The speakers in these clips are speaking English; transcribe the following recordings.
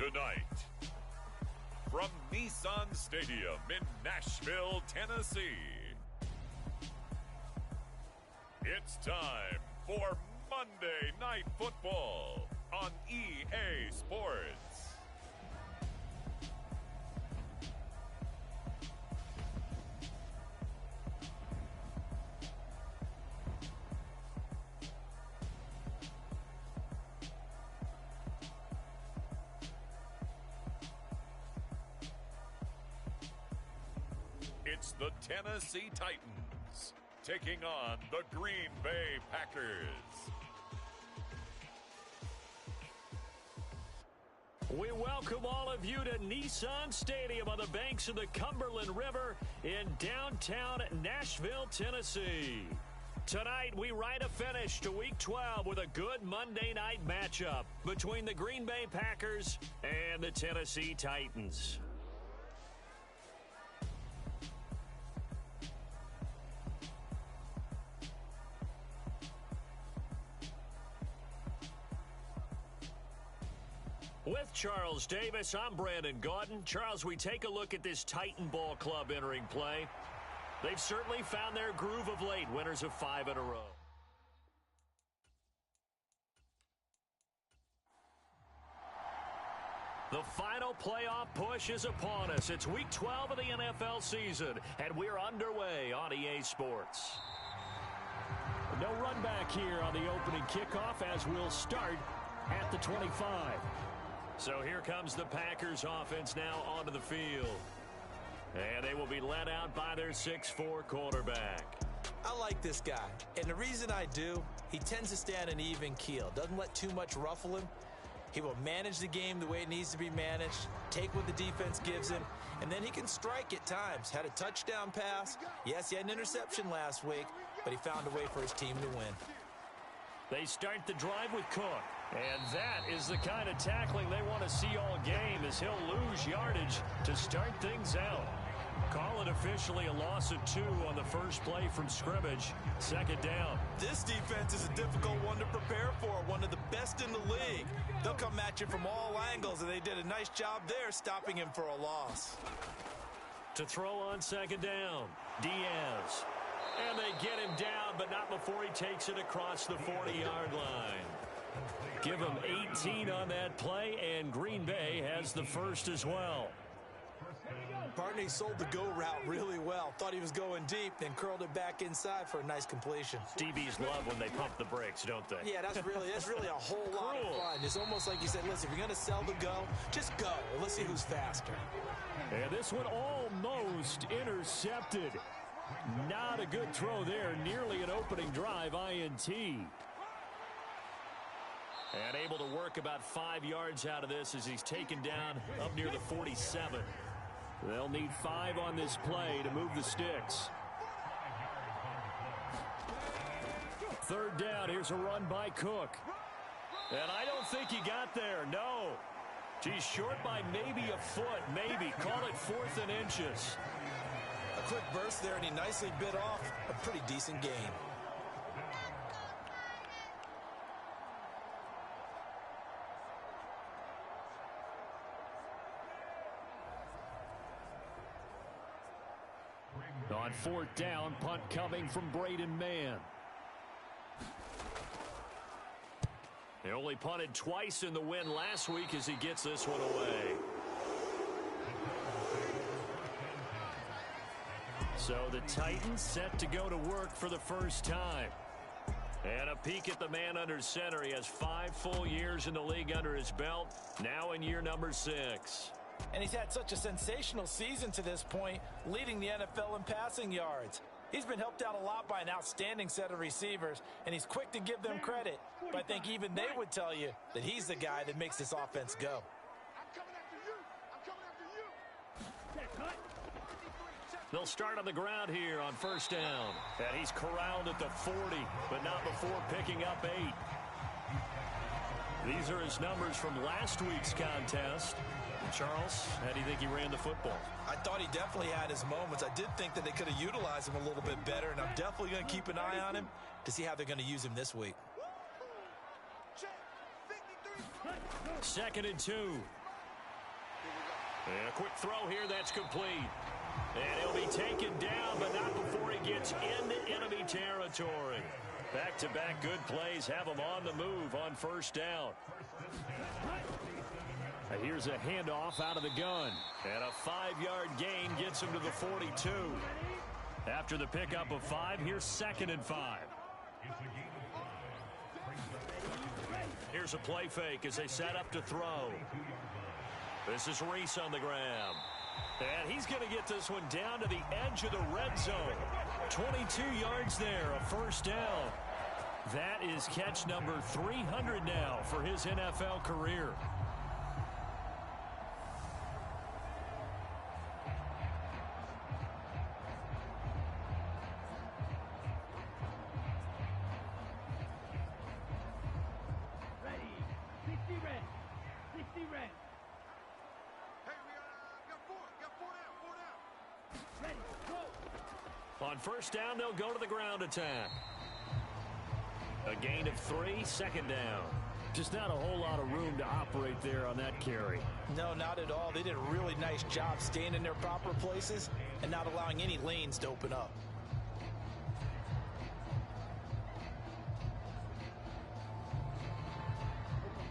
Tonight, from Nissan Stadium in Nashville, Tennessee, it's time for Monday Night Football on EA Sports. It's the Tennessee Titans taking on the Green Bay Packers. We welcome all of you to Nissan Stadium on the banks of the Cumberland River in downtown Nashville, Tennessee. Tonight, we write a finish to Week 12 with a good Monday night matchup between the Green Bay Packers and the Tennessee Titans. With Charles Davis, I'm Brandon Gaudin. Charles, we take a look at this Titan Ball Club entering play. They've certainly found their groove of late, winners of 5 in a row. The final playoff push is upon us. It's Week 12 of the NFL season, and we're underway on EA Sports. No run back here on the opening kickoff as we'll start at the 25. So here comes the Packers offense now onto the field. And they will be led out by their 6'4" quarterback. I like this guy, and the reason I do, he tends to stay on an even keel. Doesn't let too much ruffle him. He will manage the game the way it needs to be managed, take what the defense gives him, and then he can strike at times. Had a touchdown pass. Yes, he had an interception last week, but he found a way for his team to win. They start the drive with Cook. And that is the kind of tackling they want to see all game as he'll lose yardage to start things out. Call it officially a loss of 2 on the first play from scrimmage. Second down. This defense is a difficult one to prepare for, one of the best in the league. They'll come at you from all angles, and they did a nice job there stopping him for a loss. To throw on second down, Diaz. And they get him down, but not before he takes it across the 40-yard line. Give him 18 on that play, and Green Bay has the first as well. Barney sold the go route really well. Thought he was going deep, then curled it back inside for a nice completion. DBs love when they pump the brakes, don't they? Yeah, that's really a whole lot of fun. It's almost like you said, listen, if you're going to sell the go, just go. And let's see who's faster. And this one almost intercepted. Not a good throw there. Nearly an opening drive INT. And able to work about 5 yards out of this as he's taken down up near the 47. They'll need 5 on this play to move the sticks. Third down. Here's a run by Cook. And I don't think he got there. No. He's short by maybe a foot. Maybe. Call it 4th and inches. A quick burst there, and he nicely bit off a pretty decent gain. On 4th down, punt coming from Braden Mann. They only punted twice in the win last week as he gets this one away. So the Titans set to go to work for the first time. And a peek at the man under center. He has 5 full years in the league under his belt, now in year number 6. And he's had such a sensational season to this point, leading the NFL in passing yards. He's been helped out a lot by an outstanding set of receivers, and he's quick to give them credit. But I think even they would tell you that he's the guy that makes this offense go. They'll start on the ground here on first down. And he's corralled at the 40, but not before picking up 8. These are his numbers from last week's contest. Charles, how do you think he ran the football? I thought he definitely had his moments. I did think that they could have utilized him a little bit better, and I'm definitely going to keep an eye on him to see how they're going to use him this week. 2nd and 2. And a quick throw here that's complete. And he'll be taken down, but not before he gets into enemy territory. Back-to-back good plays have him on the move on first down. Here's a handoff out of the gun. And a 5-yard gain gets him to the 42. After the pickup of 5, here's 2nd and 5. Here's a play fake as they set up to throw. This is Reese on the grab. And he's going to get this one down to the edge of the red zone. 22 yards there, a first down. That is catch number 300 now for his NFL career. On first down, they'll go to the ground attack. A gain of 3, 2nd down. Just not a whole lot of room to operate there on that carry. No, not at all. They did a really nice job staying in their proper places and not allowing any lanes to open up.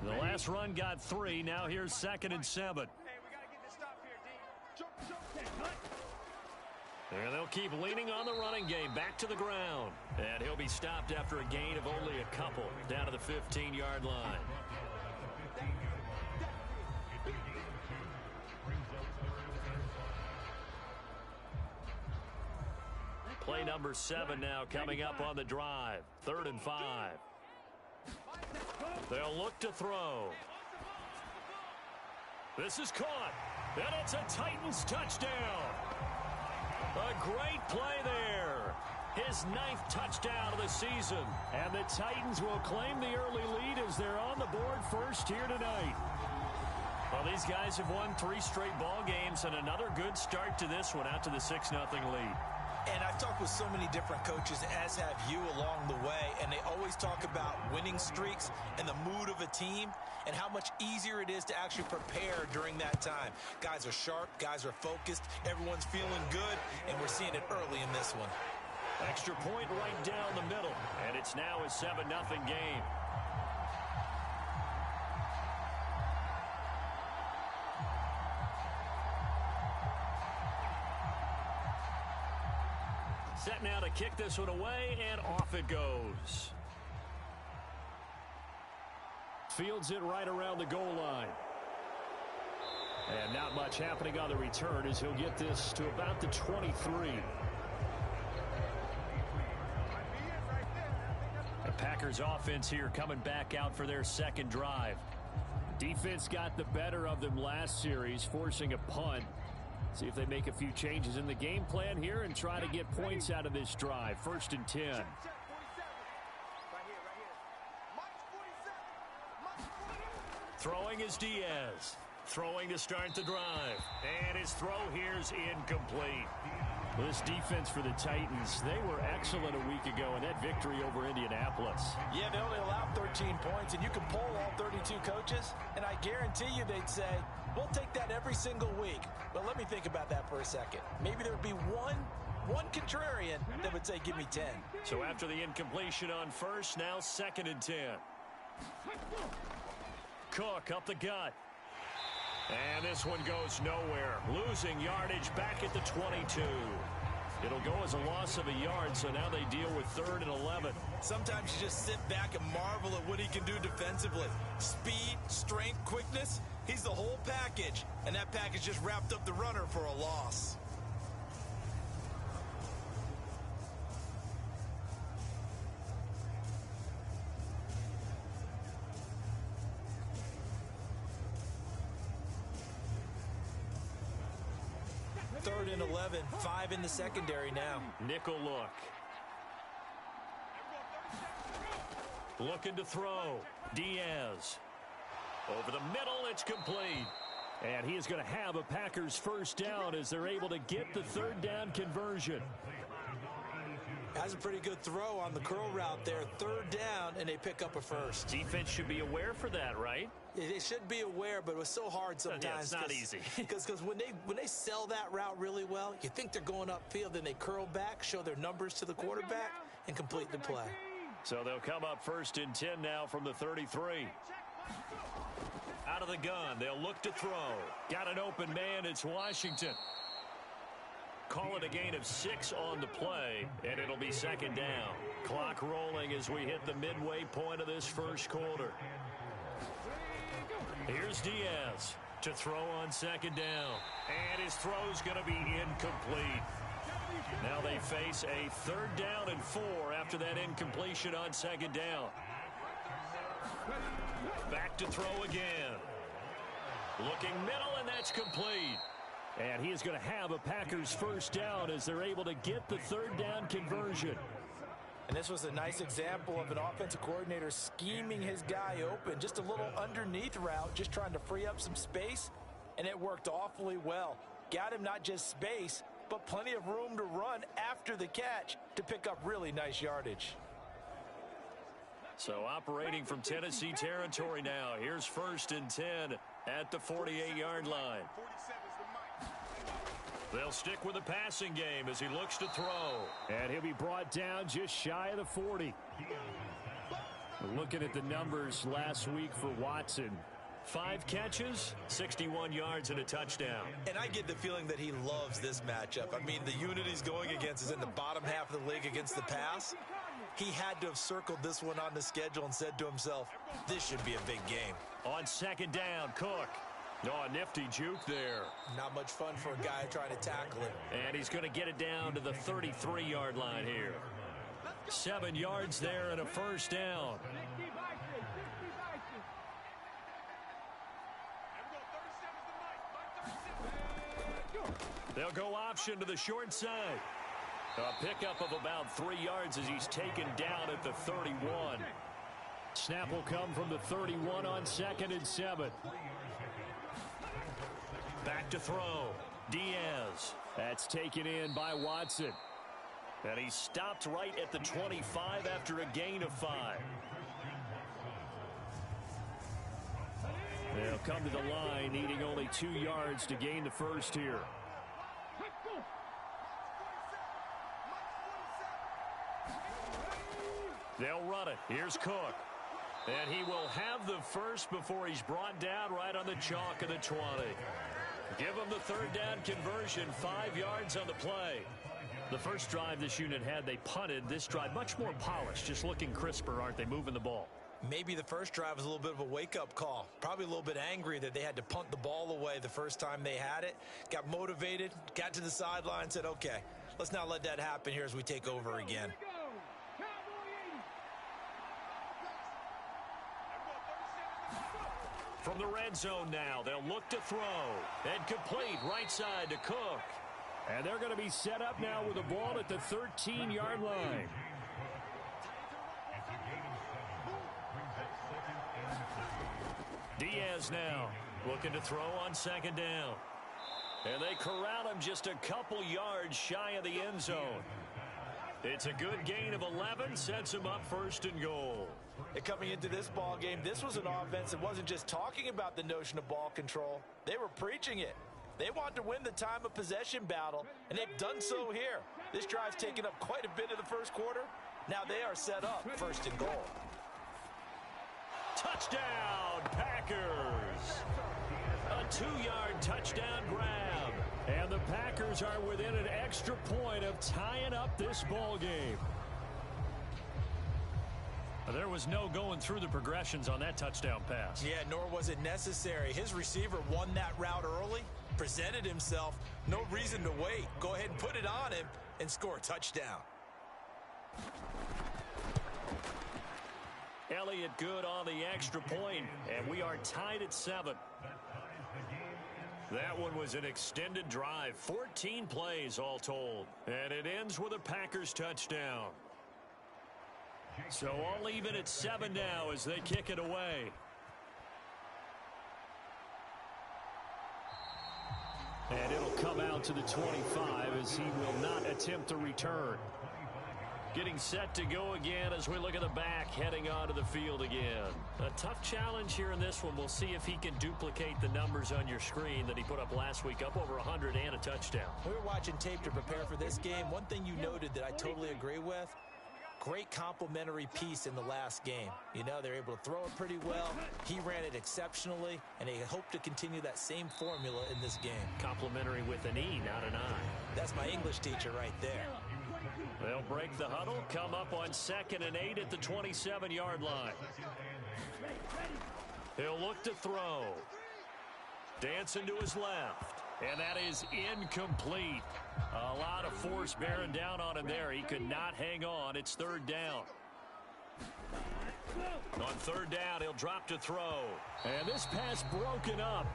The last run got 3. Now here's 2nd and 7. Hey, we got to get this stop here, D. Jump. And they'll keep leaning on the running game. Back to the ground. And he'll be stopped after a gain of only a couple. Down to the 15-yard line. Play number 7 now coming up on the drive. 3rd and 5. They'll look to throw. This is caught. And it's a Titans touchdown. A great play there. His 9th touchdown of the season. And the Titans will claim the early lead as they're on the board first here tonight. Well, these guys have won 3 straight ball games and another good start to this one out to the 6-0 lead. And I've talked with so many different coaches, as have you along the way, and they always talk about winning streaks and the mood of a team and how much easier it is to actually prepare during that time. Guys are sharp, guys are focused, everyone's feeling good, and we're seeing it early in this one. Extra point right down the middle, and it's now a 7-0 game. Set now to kick this one away, and off it goes. Fields it right around the goal line. And not much happening on the return as he'll get this to about the 23. The Packers offense here coming back out for their 2nd drive. Defense got the better of them last series, forcing a punt. See if they make a few changes in the game plan here and try to get points out of this drive. 1st and 10. Throwing is Diaz. Throwing to start the drive. And his throw here's incomplete. Well, this defense for the Titans, they were excellent a week ago in that victory over Indianapolis. Yeah, they only allowed 13 points, and you can poll all 32 coaches, and I guarantee you they'd say, we'll take that every single week. But let me think about that for a second. Maybe there would be one contrarian that would say, give me 10. So after the incompletion on first, now 2nd and 10. Cook up the gut. And this one goes nowhere. Losing yardage back at the 22. It'll go as a loss of a yard, so now they deal with 3rd and 11. Sometimes you just sit back and marvel at what he can do defensively. Speed, strength, quickness, he's the whole package. And that package just wrapped up the runner for a loss. Third and 11, 5 in the secondary now. Nickel look. Looking to throw. Diaz. Over the middle, it's complete. And he is going to have a Packers 1st down as they're able to get the 3rd down conversion. Has a pretty good throw on the curl route there. 3rd down, and they pick up a 1st. Defense should be aware for that, right? They should be aware, but it was so hard sometimes. Yeah, it's not easy. Because when they sell that route really well, you think they're going upfield, then they curl back, show their numbers to the quarterback, and complete the play. So they'll come up 1st and 10 now from the 33. Out of the gun, they'll look to throw. Got an open man, it's Washington. Call it a gain of 6 on the play, and it'll be 2nd down. Clock rolling as we hit the midway point of this first quarter. Here's Diaz to throw on 2nd down. And his throw's going to be incomplete. Now they face a 3rd down and 4 after that incompletion on 2nd down. Back to throw again. Looking middle, and that's complete. And he is going to have a Packers 1st down as they're able to get the 3rd down conversion. And this was a nice example of an offensive coordinator scheming his guy open. Just a little underneath route, just trying to free up some space, and it worked awfully well. Got him not just space, but plenty of room to run after the catch to pick up really nice yardage. So operating from Tennessee territory now. Here's 1st and 10 at the 48-yard line. They'll stick with the passing game as he looks to throw. And he'll be brought down just shy of the 40. Looking at the numbers last week for Watson. 5 catches, 61 yards, and a touchdown. And I get the feeling that he loves this matchup. I mean, the unit he's going against is in the bottom half of the league against the pass. He had to have circled this one on the schedule and said to himself, this should be a big game. On 2nd down, Cook. Oh, a nifty juke there. Not much fun for a guy trying to tackle it. And he's going to get it down to the 33-yard line here. 7 yards there and a 1st down. They'll go option to the short side. A pickup of about 3 yards as he's taken down at the 31. Snap will come from the 31 on 2nd and 7. Back to throw. Diaz. That's taken in by Watson. And he stopped right at the 25 after a gain of 5. They'll come to the line needing only 2 yards to gain the first here. They'll run it. Here's Cook. And he will have the first before he's brought down right on the chalk of the 20. Give him the 3rd down conversion, 5 yards on the play. The first drive this unit had, they punted. This drive, much more polished, just looking crisper, aren't they, moving the ball? Maybe the first drive was a little bit of a wake-up call. Probably a little bit angry that they had to punt the ball away the first time they had it. Got motivated, got to the sideline, said, okay, let's not let that happen here as we take over again. From the red zone now, they'll look to throw. And complete right side to Cook. And they're going to be set up now with the ball at the 13-yard line. Diaz now looking to throw on 2nd down. And they corral him just a couple yards shy of the end zone. It's a good gain of 11, sets him up 1st and goal. And coming into this ball game, this was an offense that wasn't just talking about the notion of ball control. They were preaching it. They want to win the time of possession battle, and they've done so here. This drive's taken up quite a bit of the first quarter. Now they are set up 1st and goal. Touchdown, Packers! A 2-yard touchdown grab. And the Packers are within an extra point of tying up this ball game. There was no going through the progressions on that touchdown pass. Yeah, nor was it necessary. His receiver won that route early, presented himself. No reason to wait. Go ahead and put it on him and score a touchdown. Elliott good on the extra point, and we are tied at 7. That one was an extended drive, 14 plays all told, and it ends with a Packers touchdown. So all even at 7 now as they kick it away. And it'll come out to the 25 as he will not attempt to return. Getting set to go again as we look at the back heading onto the field again. A tough challenge here in this one. We'll see if he can duplicate the numbers on your screen that he put up last week, up over 100 and a touchdown. We were watching tape to prepare for this game. One thing you noted that I totally agree with, great complimentary piece in the last game. You know, they're able to throw it pretty well. He ran it exceptionally, and they hope to continue that same formula in this game. Complimentary with an E, not an I. That's my English teacher right there. They'll break the huddle, come up on 2nd and 8 at the 27-yard line. He'll look to throw. Dancing to his left. And that is incomplete. A lot of force bearing down on him there. He could not hang on. It's 3rd down. On 3rd down, he'll drop to throw. And this pass broken up.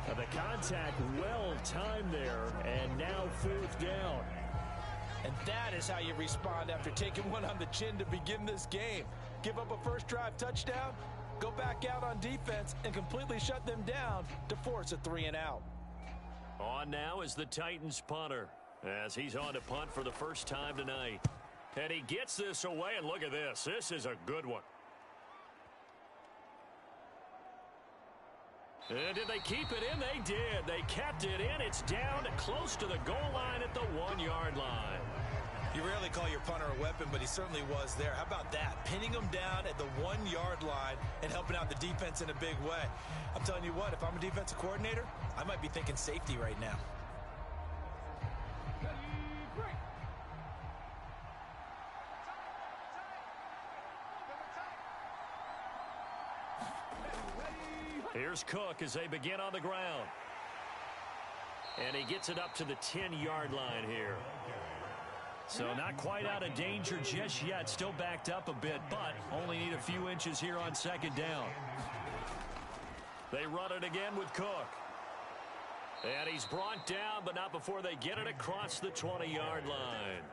The contact well timed there. And now 4th down. And that is how you respond after taking one on the chin to begin this game. Give up a first drive touchdown, go back out on defense, and completely shut them down to force a 3-and-out. On now is the Titans punter as he's on to punt for the first time tonight. And he gets this away, and look at this. This is a good one. And did they keep it in? They did. They kept it in. It's down close to the goal line at the 1-yard line. You rarely call your punter a weapon, but he certainly was there. How about that? Pinning him down at the 1-yard line and helping out the defense in a big way. I'm telling you what, if I'm a defensive coordinator, I might be thinking safety right now. Here's Cook as they begin on the ground. And he gets it up to the 10-yard line here. So not quite out of danger just yet. Still backed up a bit, but only need a few inches here on 2nd down. They run it again with Cook. And he's brought down, but not before they get it across the 20-yard line.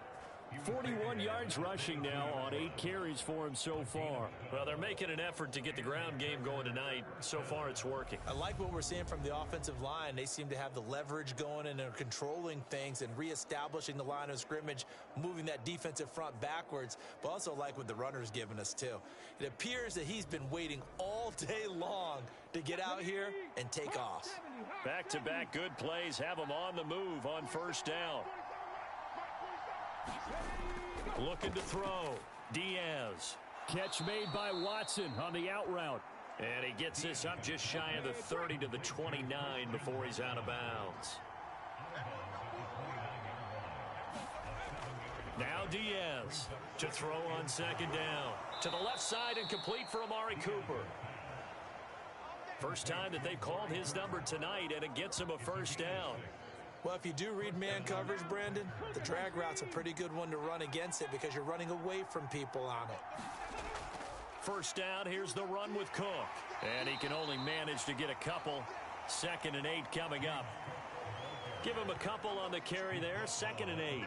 41 yards rushing now on 8 carries for him so far. Well, they're making an effort to get the ground game going tonight. So far, it's working. I like what we're seeing from the offensive line. They seem to have the leverage going and are controlling things and reestablishing the line of scrimmage, moving that defensive front backwards, but also like what the runner's giving us, too. It appears that he's been waiting all day long to get out here and take off. Back-to-back good plays have him on the move on 1st down. Looking to throw. Diaz. Catch made by Watson on the out route. And he gets this up just shy of the 30 to the 29 before he's out of bounds. Now Diaz to throw on 2nd down. To the left side and complete for Amari Cooper. First time that they've called his number tonight, and it gets him a 1st down. Well, if you do read man coverage, Brandon, the drag route's a pretty good one to run against it because you're running away from people on it. 1st down, here's the run with Cook. And he can only manage to get a couple. 2nd and 8 coming up. Give him a couple on the carry there. 2nd and 8.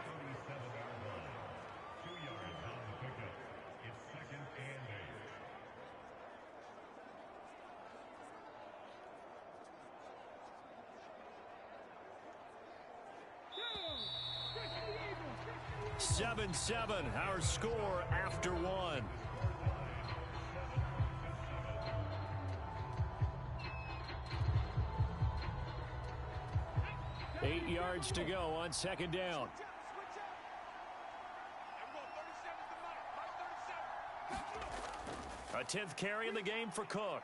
Seven, our score after 1. Eight yards to go on 2nd down. A 10th carry in the game for Cook.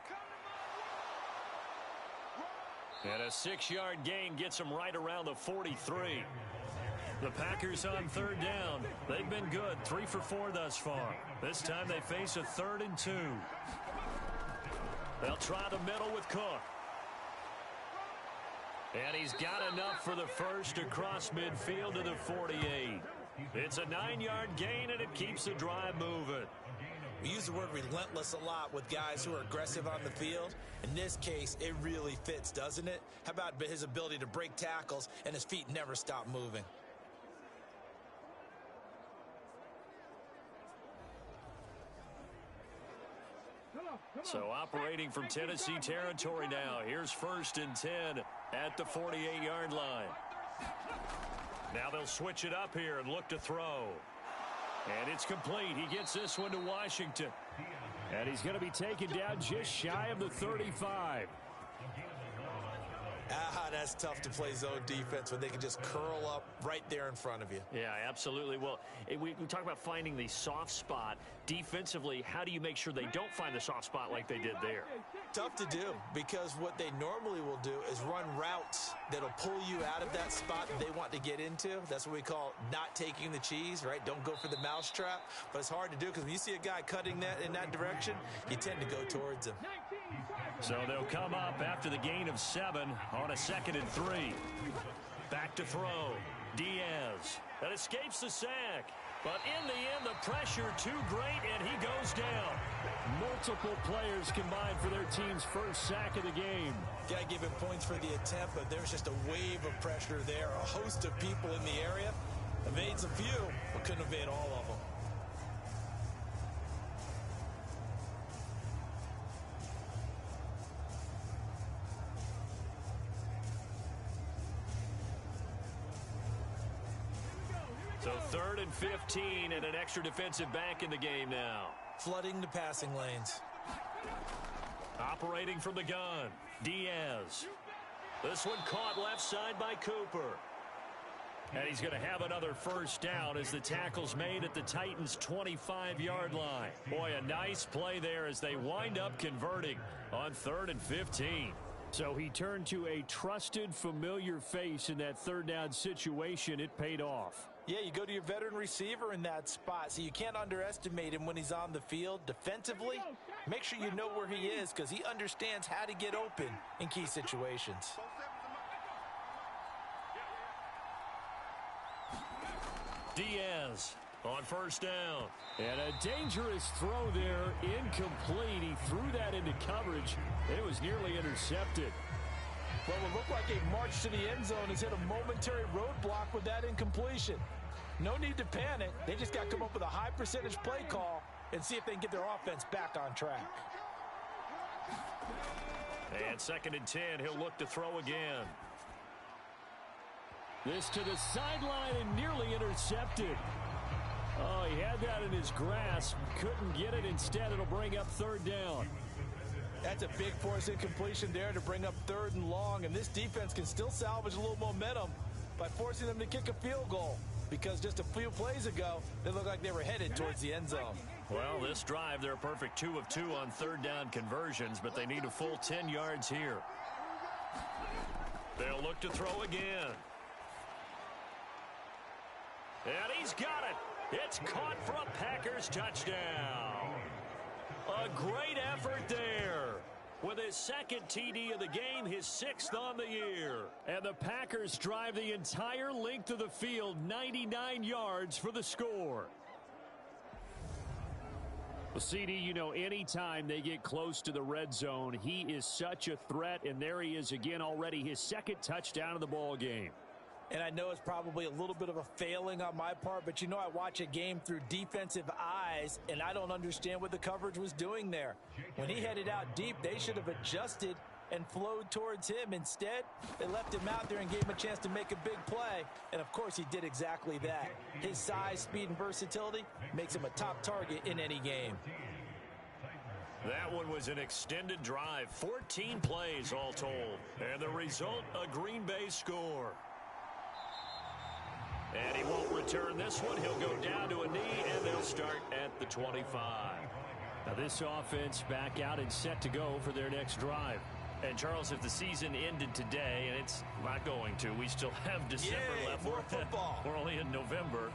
And a 6-yard gain gets him right around the 43. The Packers on 3rd down. They've been good, 3 for 4 thus far. This time they face a 3rd and 2. They'll try the middle with Cook. And he's got enough for the first across midfield to the 48. It's a 9-yard gain, and it keeps the drive moving. We use the word relentless a lot with guys who are aggressive on the field. In this case, it really fits, doesn't it? How about his ability to break tackles and his feet never stop moving? So operating from Tennessee territory now. Here's 1st and 10 at the 48-yard line. Now they'll switch it up here and look to throw. And it's complete. He gets this one to Washington. And he's going to be taken down just shy of the 35. That's tough to play zone defense when they can just curl up right there in front of you. Yeah, absolutely. Well, we talk about finding the soft spot. Defensively, how do you make sure they don't find the soft spot like they did there? Tough to do, because what they normally will do is run routes that'll pull you out of that spot that they want to get into. That's what we call not taking the cheese, right? Don't go for the mousetrap. But it's hard to do because when you see a guy cutting that in that direction, you tend to go towards him. So they'll come up after the gain of 7 on a 2nd and 3. Back to throw. Diaz. That escapes the sack. But in the end, the pressure too great, and he goes down. Multiple players combined for their team's first sack of the game. Got to give him points for the attempt, but there's just a wave of pressure there. A host of people in the area. Evades a few, but couldn't evade all of them. So 3rd and 15 and an extra defensive back in the game now. Flooding the passing lanes. Operating from the gun, Diaz. This one caught left side by Cooper. And he's going to have another first down as the tackle's made at the Titans' 25-yard line. Boy, a nice play there as they wind up converting on 3rd and 15. So he turned to a trusted, familiar face in that 3rd down situation. It paid off. Yeah, you go to your veteran receiver in that spot, so you can't underestimate him when he's on the field. Defensively, make sure you know where he is because he understands how to get open in key situations. Diaz on first down. And a dangerous throw there, incomplete. He threw that into coverage. It was nearly intercepted. Well, it looked like a march to the end zone has hit a momentary roadblock with that incompletion. No need to panic. They just got to come up with a high percentage play call and see if they can get their offense back on track. And 2nd and 10, he'll look to throw again. This to the sideline and nearly intercepted. Oh, he had that in his grasp. Couldn't get it. Instead, it'll bring up 3rd down. That's a big force incompletion there to bring up 3rd and long, and this defense can still salvage a little momentum by forcing them to kick a field goal because just a few plays ago, they looked like they were headed towards the end zone. Well, this drive, they're a perfect 2 of 2 on 3rd down conversions, but they need a full 10 yards here. They'll look to throw again. And he's got it. It's caught for a Packers touchdown. A great effort there. With his 2nd TD of the game, his 6th on the year. And the Packers drive the entire length of the field, 99 yards for the score. Well, CD, you know, anytime they get close to the red zone, he is such a threat, and there he is again already, his 2nd touchdown of the ball game. And I know it's probably a little bit of a failing on my part, but you know I watch a game through defensive eyes, and I don't understand what the coverage was doing there. When he headed out deep, they should have adjusted and flowed towards him. Instead, they left him out there and gave him a chance to make a big play. And, of course, he did exactly that. His size, speed, and versatility makes him a top target in any game. That one was an extended drive, 14 plays all told. And the result, a Green Bay score. And he won't return this one. He'll go down to a knee, and they'll start at the 25. Now this offense back out and set to go for their next drive. And, Charles, if the season ended today, and it's not going to, we still have December left. More football. We're only in November.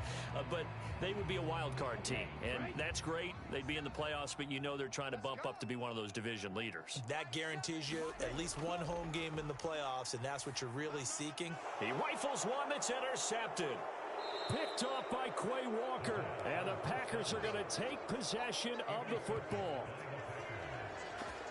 But they would be a wild card team, and that's great. They'd be in the playoffs, but you know they're trying to bump up to be one of those division leaders. That guarantees you at least one home game in the playoffs, and that's what you're really seeking. He rifles one that's intercepted. Picked off by Quay Walker. And the Packers are going to take possession of the football.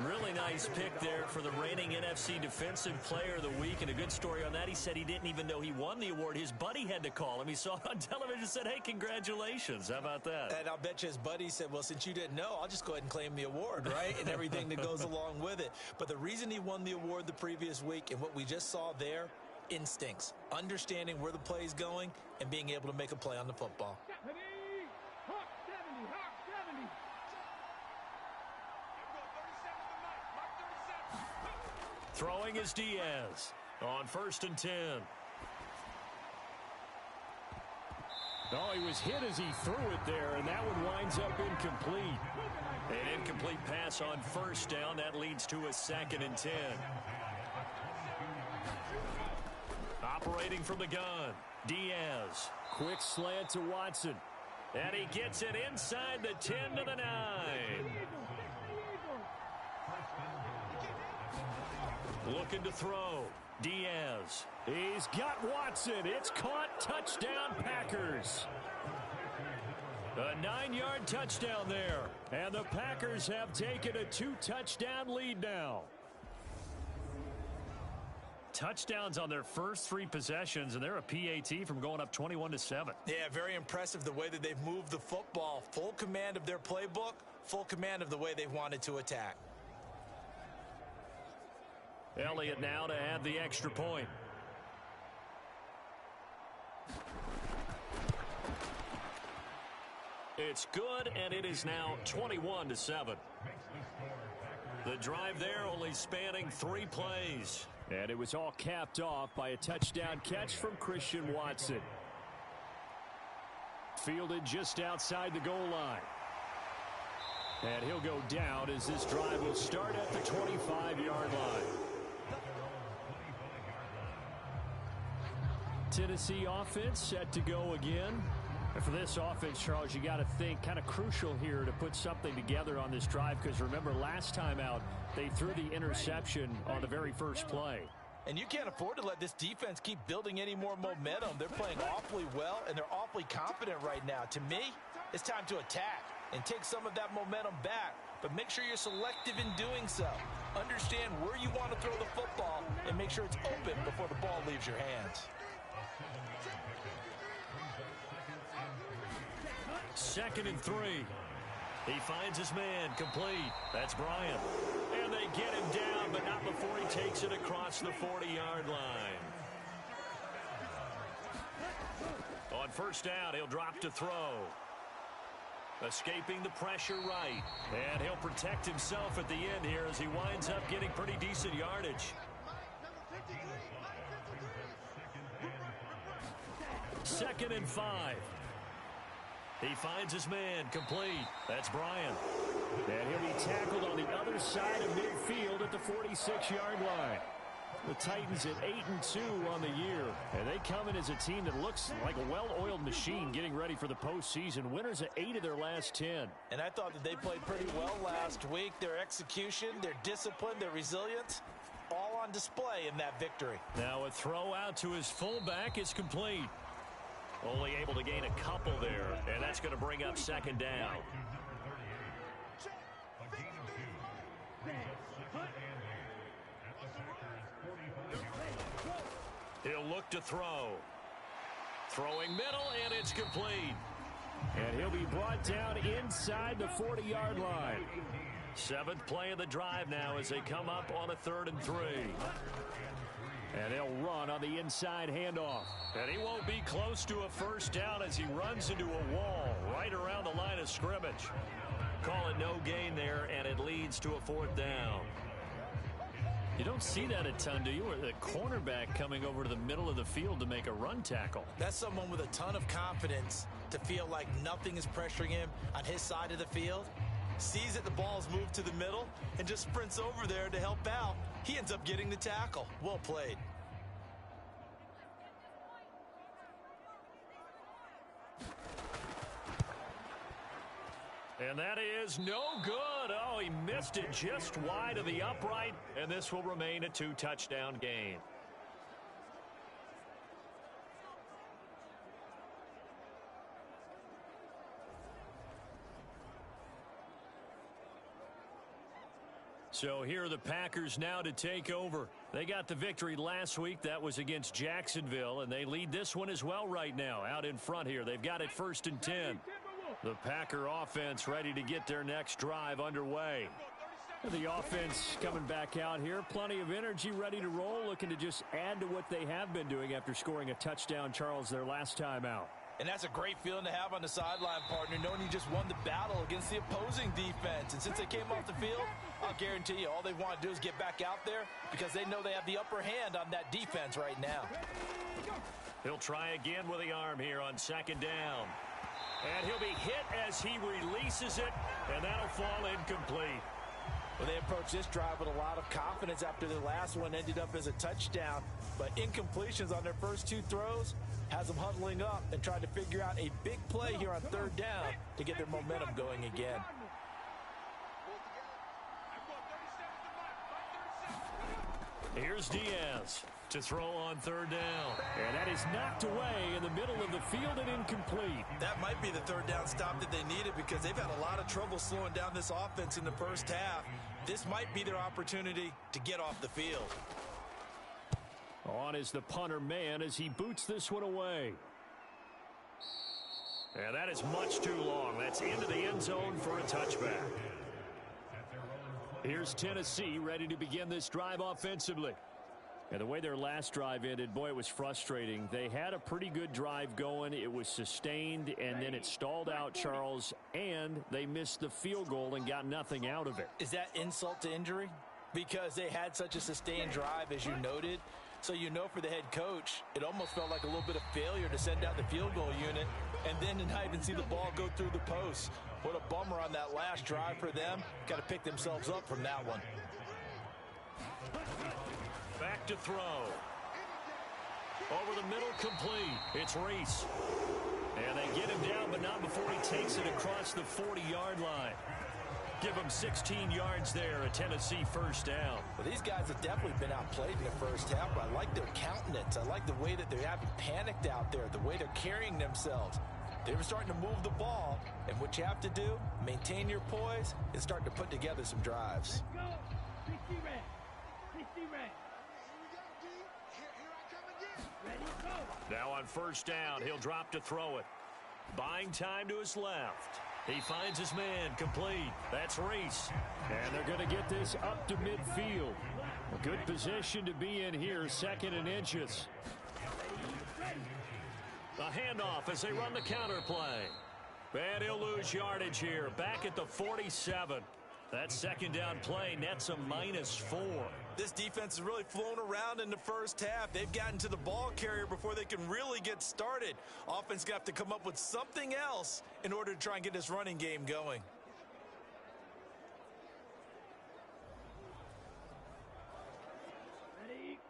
Really nice pick there for the reigning NFC Defensive Player of the Week. And a good story on that, he said he didn't even know he won the award. His buddy had to call him. He saw it on television and said, hey, congratulations. How about that? And I'll bet you his buddy said, well, since you didn't know, I'll just go ahead and claim the award, right? And everything that goes along with it. But the reason he won the award the previous week and what we just saw there, instincts, understanding where the play is going and being able to make a play on the football. Throwing is Diaz on 1st and 10. Oh, he was hit as he threw it there, and that one winds up incomplete. An incomplete pass on 1st down. That leads to a 2nd and 10. Operating from the gun, Diaz. Quick slant to Watson. And he gets it inside the 10 to the 9. Looking to throw. Diaz. He's got Watson. It's caught. Touchdown, Packers. A 9-yard touchdown there. And the Packers have taken a 2-touchdown lead now. Touchdowns on their first 3 possessions, and they're a PAT from going up 21-7. Yeah, very impressive the way that they've moved the football. Full command of their playbook, full command of the way they've wanted to attack. Elliott now to add the extra point. It's good, and it is now 21-7. The drive there only spanning 3 plays. And it was all capped off by a touchdown catch from Christian Watson. Fielded just outside the goal line. And he'll go down as this drive will start at the 25-yard line. Tennessee offense set to go again. And for this offense, Charles, you got to think kind of crucial here to put something together on this drive, because remember last time out they threw the interception on the very first play. And you can't afford to let this defense keep building any more momentum. They're playing awfully well, and they're awfully confident right now. To me, it's time to attack and take some of that momentum back, but make sure you're selective in doing so. Understand where you want to throw the football and make sure it's open before the ball leaves your hands. 2nd and 3. He finds his man complete. That's Bryant. And they get him down, but not before he takes it across the 40-yard line. On 1st down, he'll drop to throw. Escaping the pressure right. And he'll protect himself at the end here as he winds up getting pretty decent yardage. 2nd and 5. He finds his man complete. That's Bryant. And he'll be tackled on the other side of midfield at the 46-yard line. The Titans at 8-2 on the year. And they come in as a team that looks like a well-oiled machine getting ready for the postseason. Winners of 8 of their last 10. And I thought that they played pretty well last week. Their execution, their discipline, their resilience, all on display in that victory. Now a throw out to his fullback is complete. Only able to gain a couple there, and that's going to bring up 2nd down. He'll look to throw. Throwing middle, and it's complete. And he'll be brought down inside the 40-yard line. 7th play of the drive now as they come up on a 3rd and 3. And they'll run on the inside handoff. And he won't be close to a 1st down as he runs into a wall right around the line of scrimmage. Call it no gain there, and it leads to a 4th down. You don't see that a ton, do you? Or the cornerback coming over to the middle of the field to make a run tackle. That's someone with a ton of confidence to feel like nothing is pressuring him on his side of the field. Sees that the ball's moved to the middle and just sprints over there to help out. He ends up getting the tackle. Well played. And that is no good. Oh, he missed it just wide of the upright, and this will remain a 2-touchdown game. So here are the Packers now to take over. They got the victory last week. That was against Jacksonville, and they lead this one as well right now. Out in front here, they've got it 1st and 10. The Packer offense ready to get their next drive underway. The offense coming back out here. Plenty of energy, ready to roll, looking to just add to what they have been doing after scoring a touchdown, Charles, their last time out. And that's a great feeling to have on the sideline, partner, knowing you just won the battle against the opposing defense. And since they came off the field, I'll guarantee you all they want to do is get back out there because they know they have the upper hand on that defense right now. He'll try again with the arm here on second down. And he'll be hit as he releases it, and that'll fall incomplete. Well, they approached this drive with a lot of confidence after the last one ended up as a touchdown. But incompletions on their first two throws has them huddling up and trying to figure out a big play here on third down to get their momentum going again. Here's Diaz to throw on third down. And that is knocked away in the middle of the field and incomplete. That might be the third down stop that they needed because they've had a lot of trouble slowing down this offense in the first half. This might be their opportunity to get off the field. On is the punter man as he boots this one away. And that is much too long. That's into the end zone for a touchback. Here's Tennessee ready to begin this drive offensively. And the way their last drive ended, boy, it was frustrating. They had a pretty good drive going. It was sustained, and then it stalled out, Charles, and they missed the field goal and got nothing out of it. Is that insult to injury? Because they had such a sustained drive, as you noted. So you know for the head coach, it almost felt like a little bit of failure to send out the field goal unit and then to not even see the ball go through the post. What a bummer on that last drive for them. Got to pick themselves up from that one. Back to throw. Over the middle, complete. It's Reese. And they get him down, but not before he takes it across the 40-yard line. Give them 16 yards there, a Tennessee first down. Well, these guys have definitely been outplayed in the first half, but I like their countenance. I like the way that they haven't panicked out there, the way they're carrying themselves. They were starting to move the ball, and what you have to do, maintain your poise and start to put together some drives. Now on first down, he'll drop to throw it. Buying time to his left. He finds his man, complete. That's Reese. And they're going to get this up to midfield. A good position to be in here, second and inches. The handoff as they run the counter play. And he'll lose yardage here, back at the 47. That second down play nets a -4. This defense has really flown around in the first half. They've gotten to the ball carrier before they can really get started. Offense got to come up with something else in order to try and get this running game going.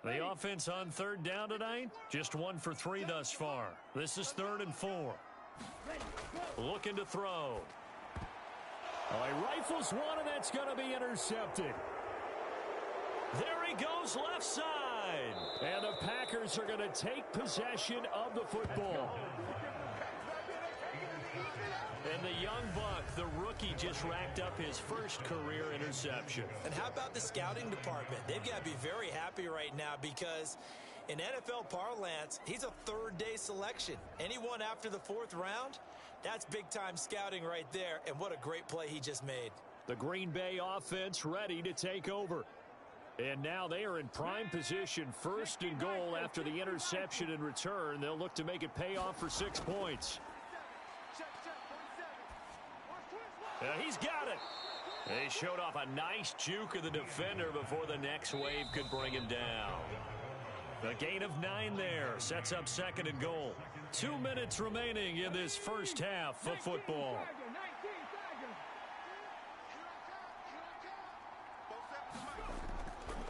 The offense on third down tonight, just 1 for 3 thus far. This is 3rd and 4. Looking to throw. Oh, he rifles one, and that's going to be intercepted. There he goes left side. And the Packers are going to take possession of the football. And the young buck, the rookie, just racked up his first career interception. And how about the scouting department? They've got to be very happy right now because in NFL parlance, he's a third-day selection. Anyone after the 4th round, that's big-time scouting right there. And what a great play he just made. The Green Bay offense ready to take over. And now they are in prime position, 1st and goal after the interception and return. They'll look to make it pay off for 6 points. He's got it. They showed off a nice juke of the defender before the next wave could bring him down. A gain of 9 there sets up 2nd and goal. 2 minutes remaining in this first half of football.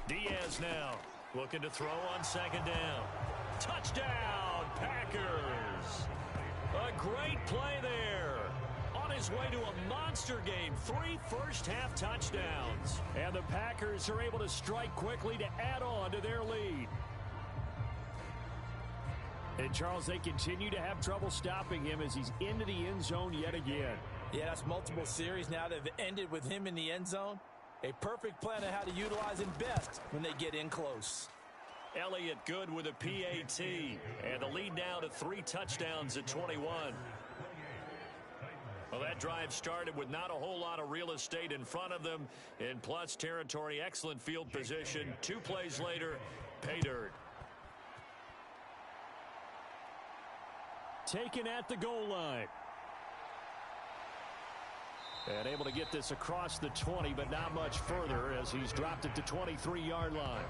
Diaz now looking to throw on 2nd down. Touchdown, Packers. A great play there. On his way to a monster game, 3 first-half touchdowns. And the Packers are able to strike quickly to add on to their lead. And, Charles, they continue to have trouble stopping him as he's into the end zone yet again. Yeah, that's multiple series now that have ended with him in the end zone. A perfect plan on how to utilize him best when they get in close. Elliott good with a PAT. And the lead now to 3 touchdowns at 21. Well, that drive started with not a whole lot of real estate in front of them. In plus territory, excellent field position. 2 plays later, pay dirt. taken at the goal line. And able to get this across the 20, but not much further as he's dropped it to 23-yard line.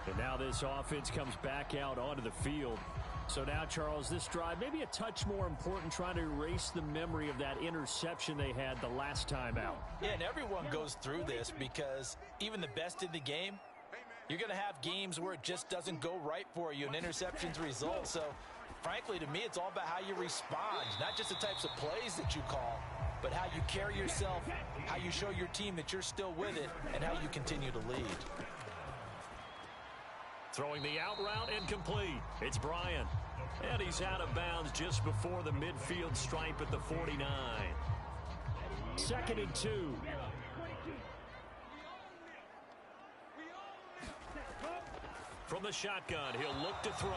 And now this offense comes back out onto the field. So now, Charles, this drive maybe a touch more important, trying to erase the memory of that interception they had the last time out. Yeah, and everyone goes through this because even the best in the game, you're going to have games where it just doesn't go right for you and interceptions result. So, frankly, to me, it's all about how you respond, not just the types of plays that you call, but how you carry yourself, how you show your team that you're still with it, and how you continue to lead. Throwing the out route incomplete. It's Bryant. And he's out of bounds just before the midfield stripe at the 49. 2nd and 2. From the shotgun, he'll look to throw.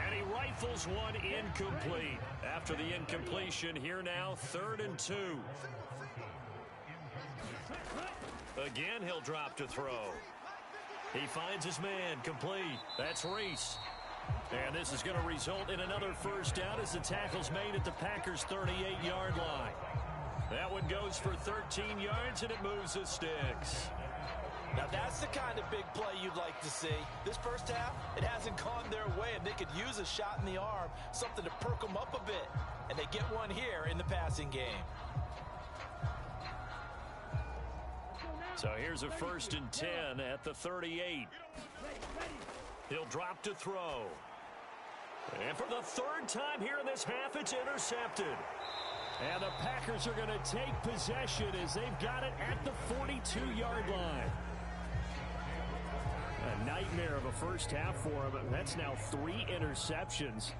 And he rifles one incomplete. After the incompletion, here now, 3rd and 2. Again, he'll drop to throw. He finds his man, complete. That's Reese. And this is going to result in another first down as the tackle's made at the Packers' 38-yard line. That one goes for 13 yards, and it moves the sticks. Now, that's the kind of big play you'd like to see. This first half, it hasn't gone their way, and they could use a shot in the arm, something to perk them up a bit. And they get one here in the passing game. So here's a 1st and 10 at the 38. He'll drop to throw. And for the 3rd time here in this half, it's intercepted. And the Packers are going to take possession as they've got it at the 42-yard line. A nightmare of a first half for him. That's now 3 interceptions.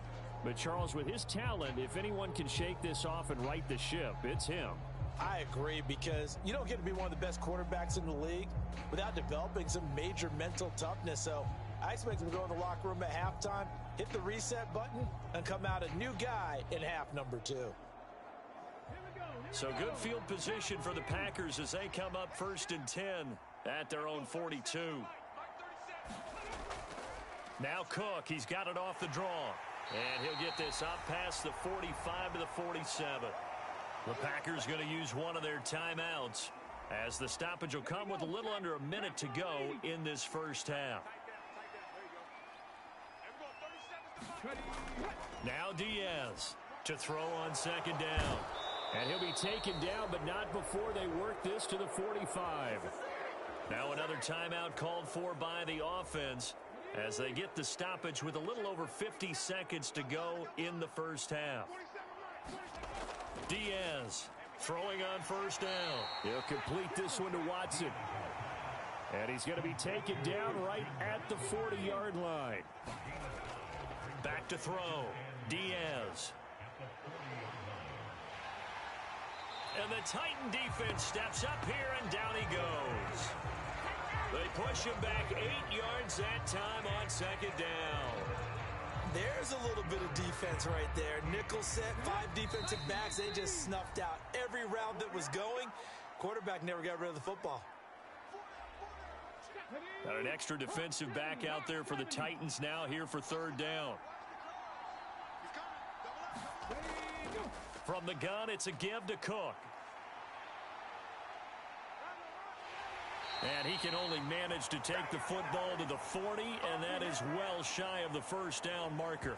But Charles, with his talent, if anyone can shake this off and right the ship, it's him. I agree, because you don't get to be one of the best quarterbacks in the league without developing some major mental toughness. So I expect him to go in the locker room at halftime, hit the reset button, and come out a new guy in half number 2. So good field position for the Packers as they come up 1st and 10 at their own 42. Now Cook, he's got it off the draw. And he'll get this up past the 45 to the 47. The Packers going to use one of their timeouts as the stoppage will come with a little under a minute to go in this first half. Now Diaz to throw on 2nd down. And he'll be taken down, but not before they work this to the 45. Now another timeout called for by the offense as they get the stoppage with a little over 50 seconds to go in the first half. Diaz throwing on 1st down. He'll complete this one to Watson. And he's going to be taken down right at the 40-yard line. Back to throw. Diaz. And the Titan defense steps up here, and down he goes. They push him back 8 yards that time on 2nd down. There's a little bit of defense right there. Nickel set, 5 defensive backs. They just snuffed out every round that was going. Quarterback never got rid of the football. Got an extra defensive back out there for the Titans now here for 3rd down. From the gun, it's a give to Cook. And he can only manage to take the football to the 40, and that is well shy of the first down marker.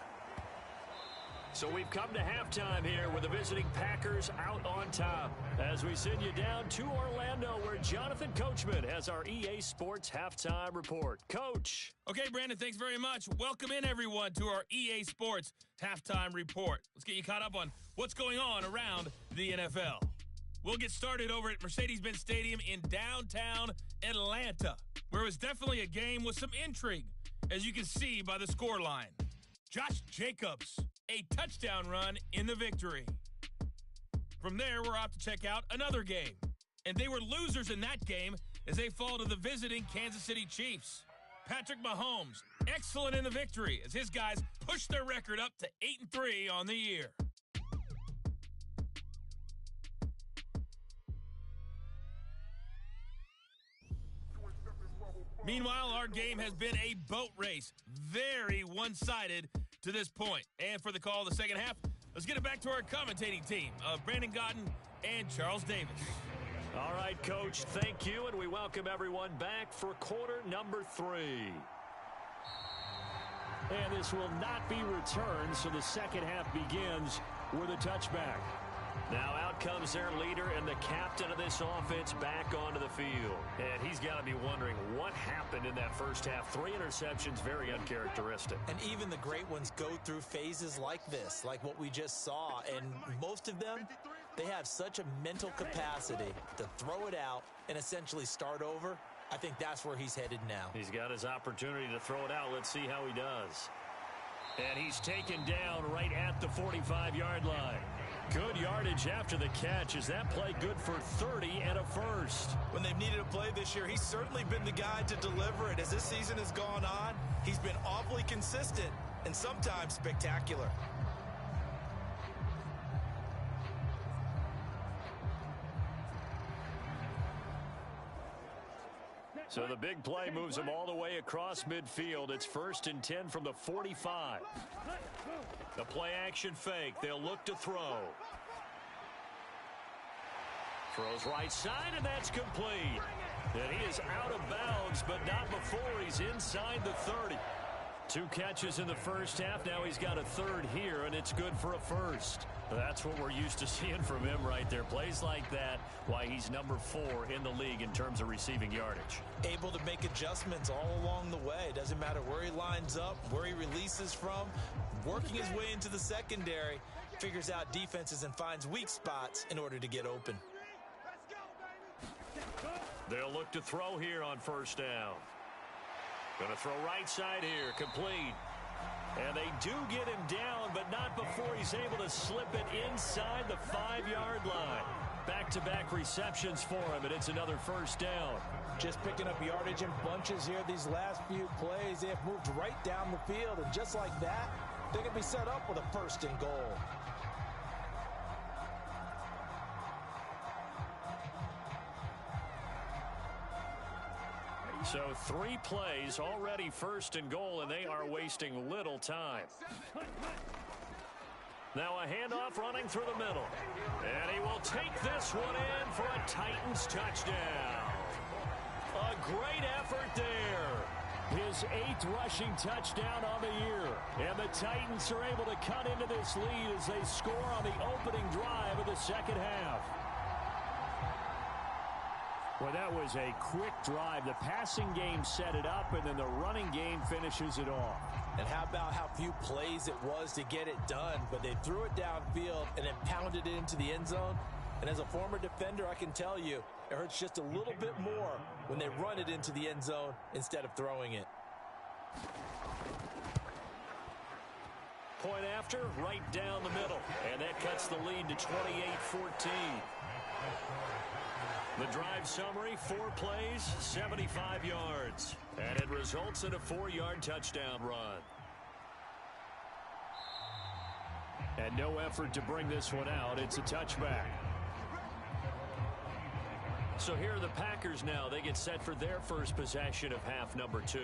So we've come to halftime here with the visiting Packers out on top as we send you down to Orlando where Jonathan Coachman has our EA Sports Halftime Report. Coach. Okay, Brandon, thanks very much. Welcome in, everyone, to our EA Sports Halftime Report. Let's get you caught up on what's going on around the NFL. We'll get started over at Mercedes-Benz Stadium in downtown Atlanta, where it was definitely a game with some intrigue, as you can see by the scoreline. Josh Jacobs, a touchdown run in the victory. From there, we're off to check out another game. And they were losers in that game as they fall to the visiting Kansas City Chiefs. Patrick Mahomes, excellent in the victory as his guys pushed their record up to 8-3 on the year. Meanwhile, our game has been a boat race. Very one-sided to this point. And for the call of the second half, let's get it back to our commentating team of Brandon Gaudin and Charles Davis. All right, Coach, thank you, and we welcome everyone back for quarter number 3. And this will not be returned, so the second half begins with a touchback. Now out comes their leader and the captain of this offense back onto the field. And he's got to be wondering what happened in that first half. 3 interceptions, very uncharacteristic. And even the great ones go through phases like this, like what we just saw. And most of them, they have such a mental capacity to throw it out and essentially start over. I think that's where he's headed now. He's got his opportunity to throw it out. Let's see how he does. And he's taken down right at the 45-yard line. Good yardage after the catch. Is that play good for 30 and a first? When they've needed a play this year, he's certainly been the guy to deliver it. As this season has gone on, he's been awfully consistent and sometimes spectacular. So the big play moves him all the way across midfield. It's 1st and 10 from the 45. The play action fake. They'll look to throw. Throws right side, and that's complete. And he is out of bounds, but not before he's inside the 30. 2 catches in the first half. Now he's got a third here, and it's good for a first. That's what we're used to seeing from him right there. Plays like that, why he's number 4 in the league in terms of receiving yardage. Able to make adjustments all along the way. Doesn't matter where he lines up, where he releases from. Working his way into the secondary, figures out defenses and finds weak spots in order to get open. They'll look to throw here on first down. Going to throw right side here, complete. And they do get him down, but not before he's able to slip it inside the 5-yard line. Back-to-back receptions for him, and it's another first down. Just picking up yardage in bunches here these last few plays. They have moved right down the field, and just like that, they're going to be set up with a 1st and goal. So 3 plays, already 1st and goal, and they are wasting little time. Now a handoff running through the middle. And he will take this one in for a Titans touchdown. A great effort there. His 8th rushing touchdown on the year. And the Titans are able to cut into this lead as they score on the opening drive of the second half. Well, that was a quick drive. The passing game set it up, and then the running game finishes it off. And how about how few plays it was to get it done, but they threw it downfield and then pounded it into the end zone. And as a former defender, I can tell you, it hurts just a little bit more when they run it into the end zone instead of throwing it. Point after, right down the middle. And that cuts the lead to 28-14. The drive summary, 4 plays, 75 yards. And it results in a 4-yard touchdown run. And no effort to bring this one out. It's a touchback. So here are the Packers now. They get set for their first possession of half number 2.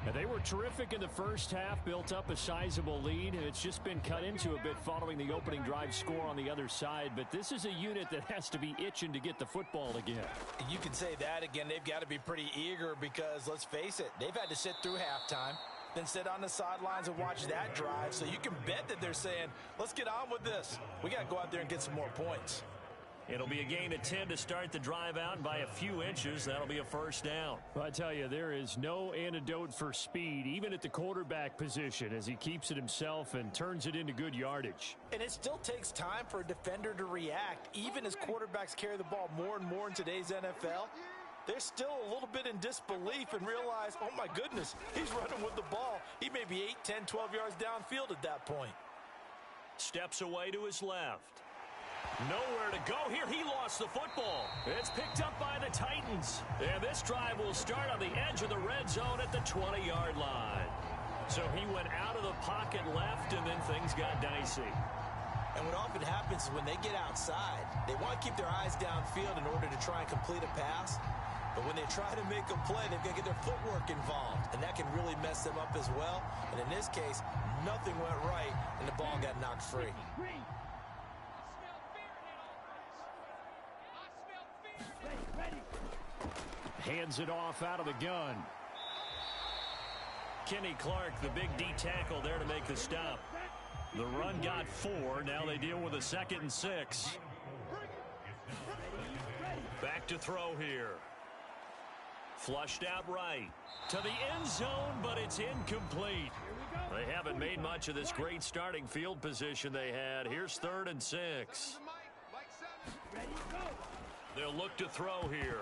And they were terrific in the first half, built up a sizable lead, and it's just been cut into a bit following the opening drive score on the other side. But this is a unit that has to be itching to get the football again. You can say that again. They've got to be pretty eager because, let's face it, they've had to sit through halftime, then sit on the sidelines and watch that drive. So you can bet that they're saying, let's get on with this. We got to go out there and get some more points. It'll be a gain of 10 to start the drive out, and by a few inches, that'll be a first down. Well, I tell you, there is no antidote for speed, even at the quarterback position, as he keeps it himself and turns it into good yardage. And it still takes time for a defender to react, even as quarterbacks carry the ball more and more in today's NFL. They're still a little bit in disbelief and realize, oh my goodness, he's running with the ball. He may be 8, 10, 12 yards downfield at that point. Steps away to his left. Nowhere to go here. He lost the football. It's picked up by the Titans. And this drive will start on the edge of the red zone at the 20-yard line. So he went out of the pocket left, and then things got dicey. And what often happens is when they get outside, they want to keep their eyes downfield in order to try and complete a pass. But when they try to make a play, they've got to get their footwork involved, and that can really mess them up as well. And in this case, nothing went right, and the ball got knocked free. Hands it off out of the gun. Kenny Clark, the big D tackle there to make the stop. The run got 4. Now they deal with a 2nd and 6. Back to throw here. Flushed out right. To the end zone, but it's incomplete. They haven't made much of this great starting field position they had. Here's 3rd and 6. They'll look to throw here.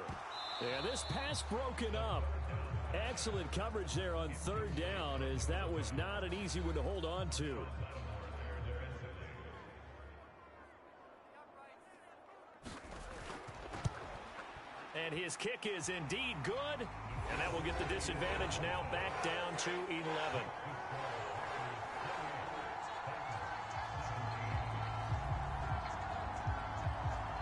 Yeah, this pass broken up. Excellent coverage there on 3rd down, as that was not an easy one to hold on to. And his kick is indeed good. And that will get the disadvantage now back down to 11.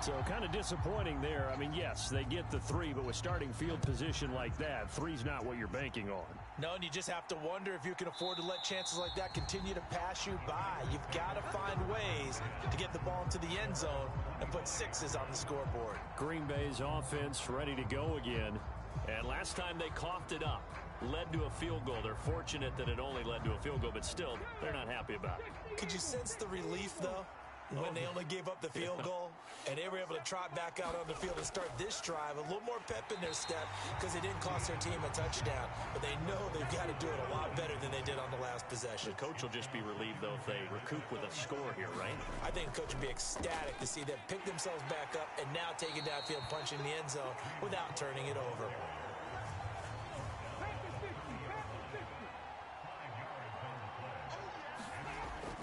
So kind of disappointing there. I mean, yes, they get the 3, but with starting field position like that, 3's not what you're banking on. No, and you just have to wonder if you can afford to let chances like that continue to pass you by. You've got to find ways to get the ball into the end zone and put 6s on the scoreboard. Green Bay's offense ready to go again. And last time they coughed it up, led to a field goal. They're fortunate that it only led to a field goal, but still, they're not happy about it. Could you sense the relief, though, when they only gave up the field goal and they were able to trot back out on the field and start this drive? A little more pep in their step because it didn't cost their team a touchdown, but they know they've got to do it a lot better than they did on the last possession. The coach will just be relieved, though, if they recoup with a score here, right? I think the coach would be ecstatic to see them pick themselves back up and now take it downfield, punching the end zone without turning it over.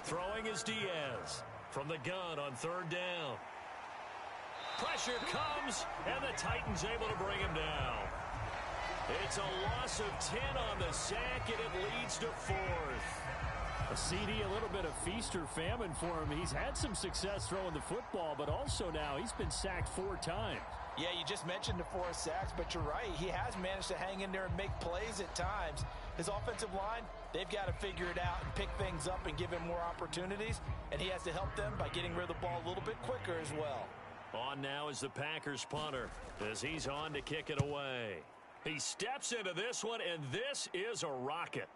Throwing is Diaz from the gun on 3rd down. Pressure comes, and the Titans able to bring him down. It's a loss of 10 on the sack, and it leads to 4th. A CD, a little bit of feast or famine for him. He's had some success throwing the football, but also now he's been sacked 4 times. Yeah, you just mentioned the 4 sacks, but you're right. He has managed to hang in there and make plays at times. His offensive line, they've got to figure it out and pick things up and give him more opportunities, and he has to help them by getting rid of the ball a little bit quicker as well. On now is the Packers punter as he's on to kick it away. He steps into this one, and this is a rocket.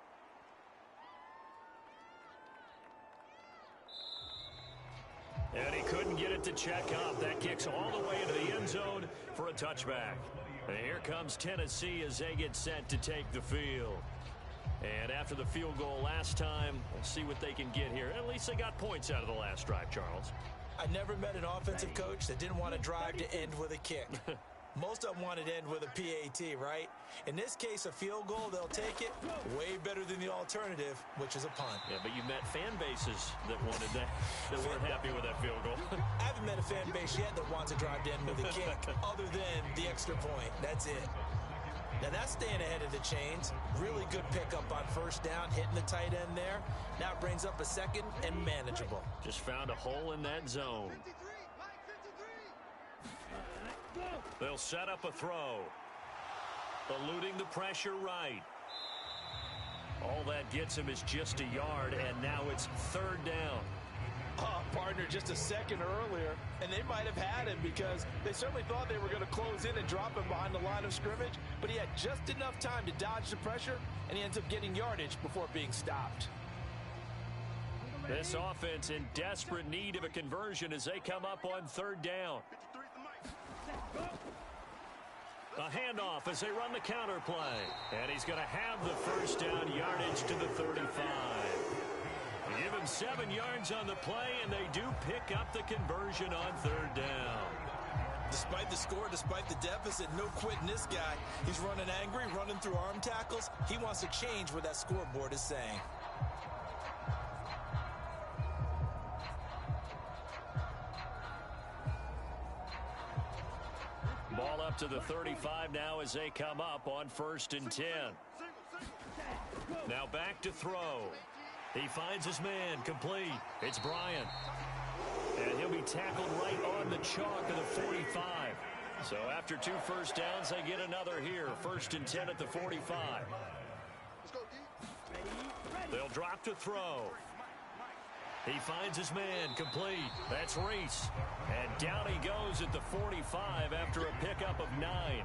And he couldn't get it to check up. That kicks all the way into the end zone for a touchback. And here comes Tennessee as they get set to take the field. And after the field goal last time, we'll see what they can get here. At least they got points out of the last drive, Charles. I never met an offensive coach that didn't want to drive to end with a kick. Most of them wanted to end with a PAT, right? In this case, a field goal, they'll take it. Way better than the alternative, which is a punt. Yeah, but you met fan bases that wanted that weren't happy with that field goal. I haven't met a fan base yet that wants to drive to end with a kick, other than the extra point. That's it. Now that's staying ahead of the chains. Really good pickup on 1st down, hitting the tight end there. Now it brings up a 2nd and manageable. Just found a hole in that zone. They'll set up a throw. Eluding the pressure right. All that gets him is just a yard, and now it's 3rd down. Partner, just a second earlier, and they might have had him because they certainly thought they were going to close in and drop him behind the line of scrimmage, but he had just enough time to dodge the pressure, and he ends up getting yardage before being stopped. This offense in desperate need of a conversion as they come up on 3rd down. A handoff as they run the counter play. And he's going to have the 1st down, yardage to the 35. They give him 7 yards on the play, and they do pick up the conversion on 3rd down. Despite the score, despite the deficit, no quitting this guy. He's running angry, running through arm tackles. He wants to change what that scoreboard is saying. Ball up to the 35 now as they come up on 1st and 10. Now back to throw. He finds his man, complete. It's Bryant. And he'll be tackled right on the chalk of the 45. So after 2 first downs, they get another here. 1st and 10 at the 45. They'll drop to throw. He finds his man, complete. That's Reese. And down he goes at the 45 after a pickup of 9.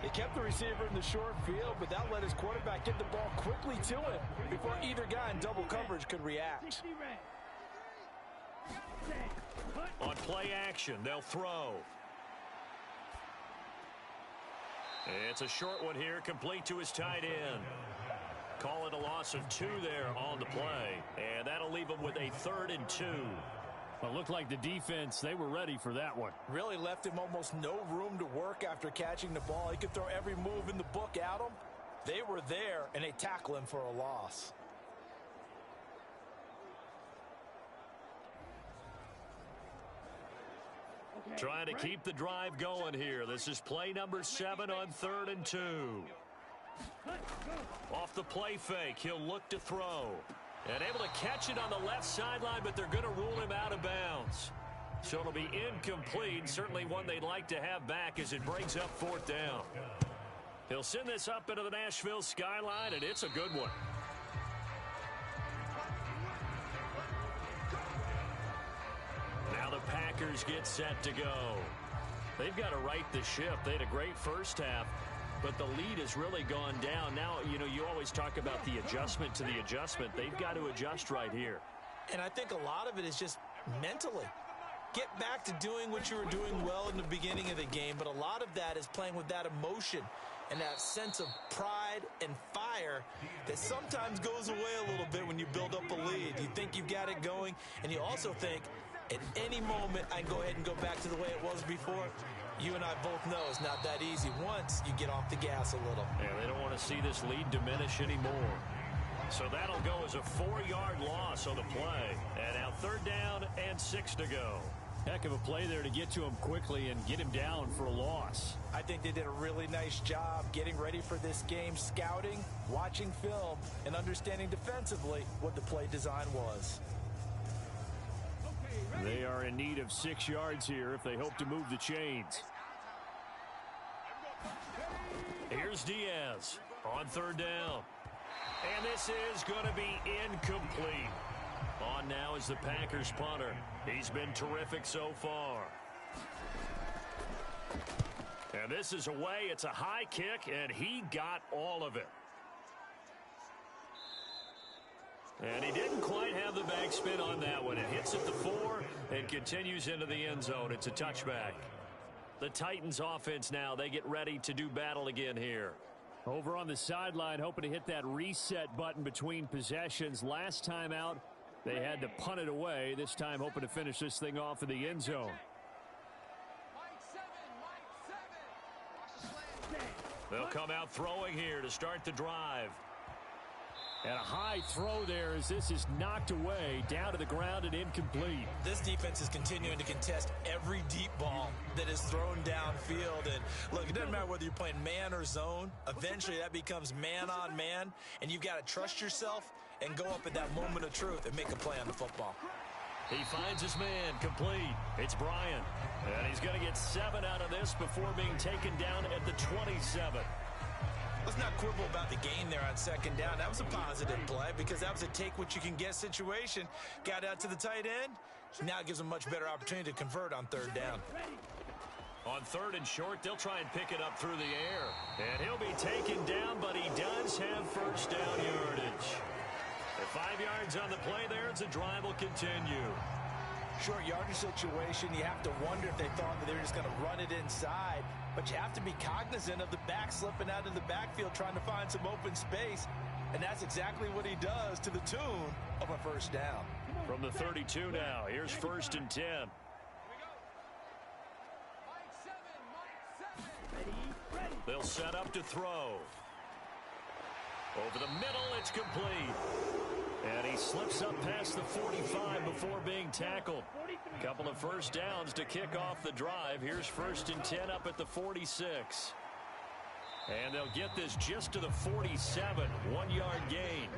He kept the receiver in the short field, but that let his quarterback get the ball quickly to him before either guy in double coverage could react. On play action, they'll throw. It's a short one here, complete to his tight end. Call it a loss of 2 there on the play, and that'll leave him with a 3rd and 2. Well, it looked like the defense, they were ready for that one. Really left him almost no room to work after catching the ball. He could throw every move in the book at him. They were there, and they tackle him for a loss. Trying to keep the drive going here. This is play number 7 on 3rd and 2. Off the play fake, he'll look to throw. And able to catch it on the left sideline, but they're going to rule him out of bounds. So it'll be incomplete. Certainly one they'd like to have back as it brings up 4th down. He'll send this up into the Nashville skyline, and it's a good one. Now the Packers get set to go. They've got to right the ship. They had a great first half, but the lead has really gone down. Now, you know, you always talk about the adjustment to the adjustment. They've got to adjust right here. And I think a lot of it is just mentally. Get back to doing what you were doing well in the beginning of the game, but a lot of that is playing with that emotion and that sense of pride and fire that sometimes goes away a little bit when you build up a lead. You think you've got it going, and you also think, at any moment, I can go ahead and go back to the way it was before. You and I both know it's not that easy once you get off the gas a little. Yeah, they don't want to see this lead diminish anymore. So that'll go as a 4-yard loss on the play. And now 3rd down and 6 to go. Heck of a play there to get to him quickly and get him down for a loss. I think they did a really nice job getting ready for this game, scouting, watching film, and understanding defensively what the play design was. They are in need of 6 yards here if they hope to move the chains. Here's Diaz on 3rd down. And this is going to be incomplete. On now is the Packers punter. He's been terrific so far. And this is away. It's a high kick, and he got all of it. And he didn't quite have the backspin on that one. It hits at the 4 and continues into the end zone. It's a touchback. The Titans offense now, they get ready to do battle again here. Over on the sideline, hoping to hit that reset button between possessions. Last time out, they had to punt it away. This time hoping to finish this thing off in the end zone. They'll come out throwing here to start the drive. And a high throw there as this is knocked away, down to the ground and incomplete. This defense is continuing to contest every deep ball that is thrown downfield. And look, it doesn't matter whether you're playing man or zone. Eventually that becomes man on man, and you've got to trust yourself and go up at that moment of truth and make a play on the football. He finds his man, complete. It's Bryant. And he's going to get 7 out of this before being taken down at the 27. Let's not quibble about the gain there on 2nd down. That was a positive play because that was a take-what-you-can-get situation. Got out to the tight end. Now it gives them a much better opportunity to convert on 3rd down. On 3rd and short, they'll try and pick it up through the air. And he'll be taken down, but he does have 1st down yardage. At 5 yards on the play there, the drive will continue. Short yardage situation, you have to wonder if they thought that they were just going to run it inside. But you have to be cognizant of the back slipping out of the backfield trying to find some open space. And that's exactly what he does to the tune of a 1st down. From the 32 now, here's 1st and 10. They'll set up to throw. Over the middle, it's complete. And he slips up past the 45 before being tackled. Couple of 1st downs to kick off the drive. Here's 1st and 10 up at the 46. And they'll get this just to the 47. 1-yard gain.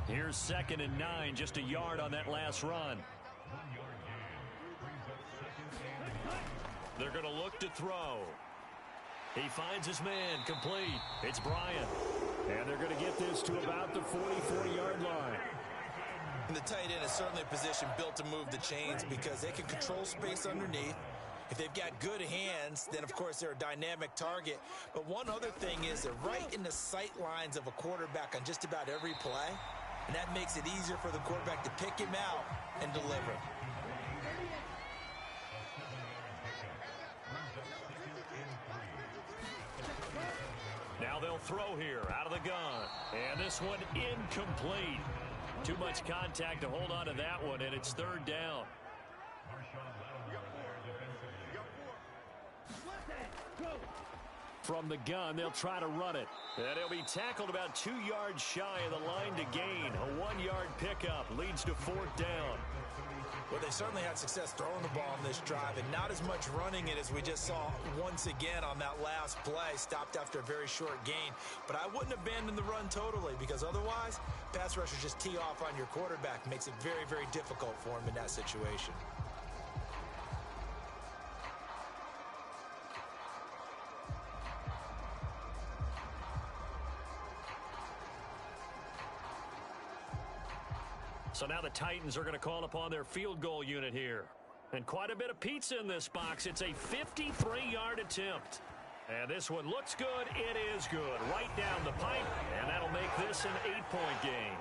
Here's 2nd and 9, just a yard on that last run. They're going to look to throw. He finds his man, complete. It's Bryant. And they're going to get this to about the 44-yard line. And the tight end is certainly a position built to move the chains because they can control space underneath. If they've got good hands, then, of course, they're a dynamic target. But one other thing is they're right in the sight lines of a quarterback on just about every play, and that makes it easier for the quarterback to pick him out and deliver. Now they'll throw here out of the gun. And this one incomplete. Too much contact to hold on to that one, and it's third down. From the gun, they'll try to run it. And he'll be tackled about 2 yards shy of the line to gain. A 1-yard pickup leads to fourth down. Well, they certainly had success throwing the ball in this drive and not as much running it as we just saw once again on that last play. Stopped after a very short gain. But I wouldn't abandon the run totally because otherwise, pass rushers just tee off on your quarterback. Makes it very, very difficult for him in that situation. So now the Titans are going to call upon their field goal unit here. And quite a bit of pizza in this box. It's a 53-yard attempt. And this one looks good. It is good. Right down the pipe. And that'll make this an 8-point game.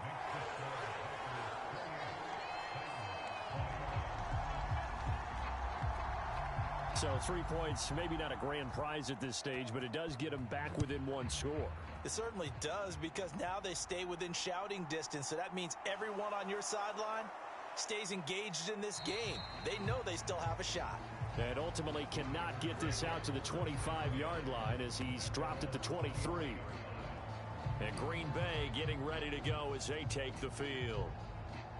So 3 points, maybe not a grand prize at this stage, but it does get them back within one score. It certainly does because now they stay within shouting distance. So that means everyone on your sideline stays engaged in this game. They know they still have a shot. And ultimately cannot get this out to the 25-yard line as he's dropped at the 23. And Green Bay getting ready to go as they take the field.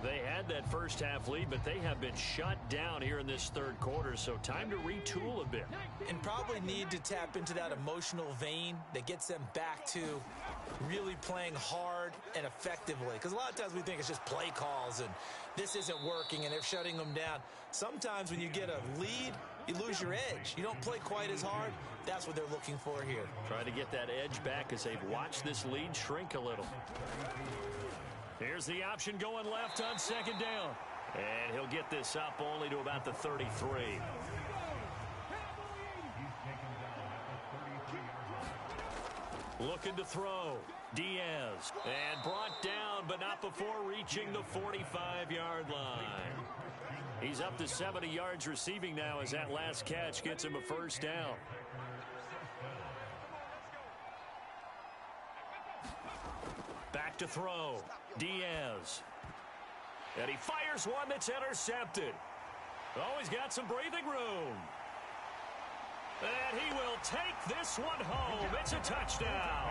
They had that first half lead, but they have been shut down here in this third quarter, so time to retool a bit. And probably need to tap into that emotional vein that gets them back to really playing hard and effectively. Because a lot of times we think it's just play calls and this isn't working and they're shutting them down. Sometimes when you get a lead, you lose your edge. You don't play quite as hard. That's what they're looking for here. Trying to get that edge back as they've watched this lead shrink a little. Here's the option going left on second down. And he'll get this up only to about the 33. Looking to throw. Diaz. And brought down, but not before reaching the 45-yard line. He's up to 70 yards receiving now as that last catch gets him a first down. Back to throw. Diaz. And he fires one that's intercepted. Oh, he's got some breathing room. And he will take this one home. It's a touchdown.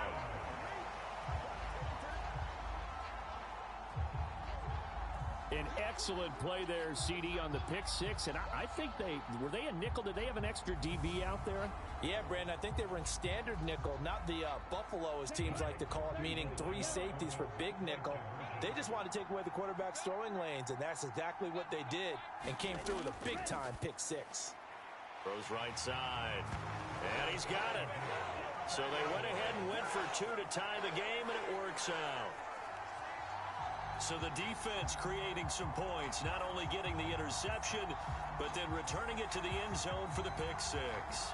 An excellent play there, CD, on the pick six. And I think were they a nickel? Did they have an extra DB out there? Yeah, Brandon, I think they were in standard nickel, not the Buffalo, as teams like to call it, meaning 3 safeties for big nickel. They just want to take away the quarterback's throwing lanes, and that's exactly what they did and came through with a big-time pick six. Throws right side. And he's got it. So they went ahead and went for 2 to tie the game, and it works out. So the defense creating some points, not only getting the interception, but then returning it to the end zone for the pick six.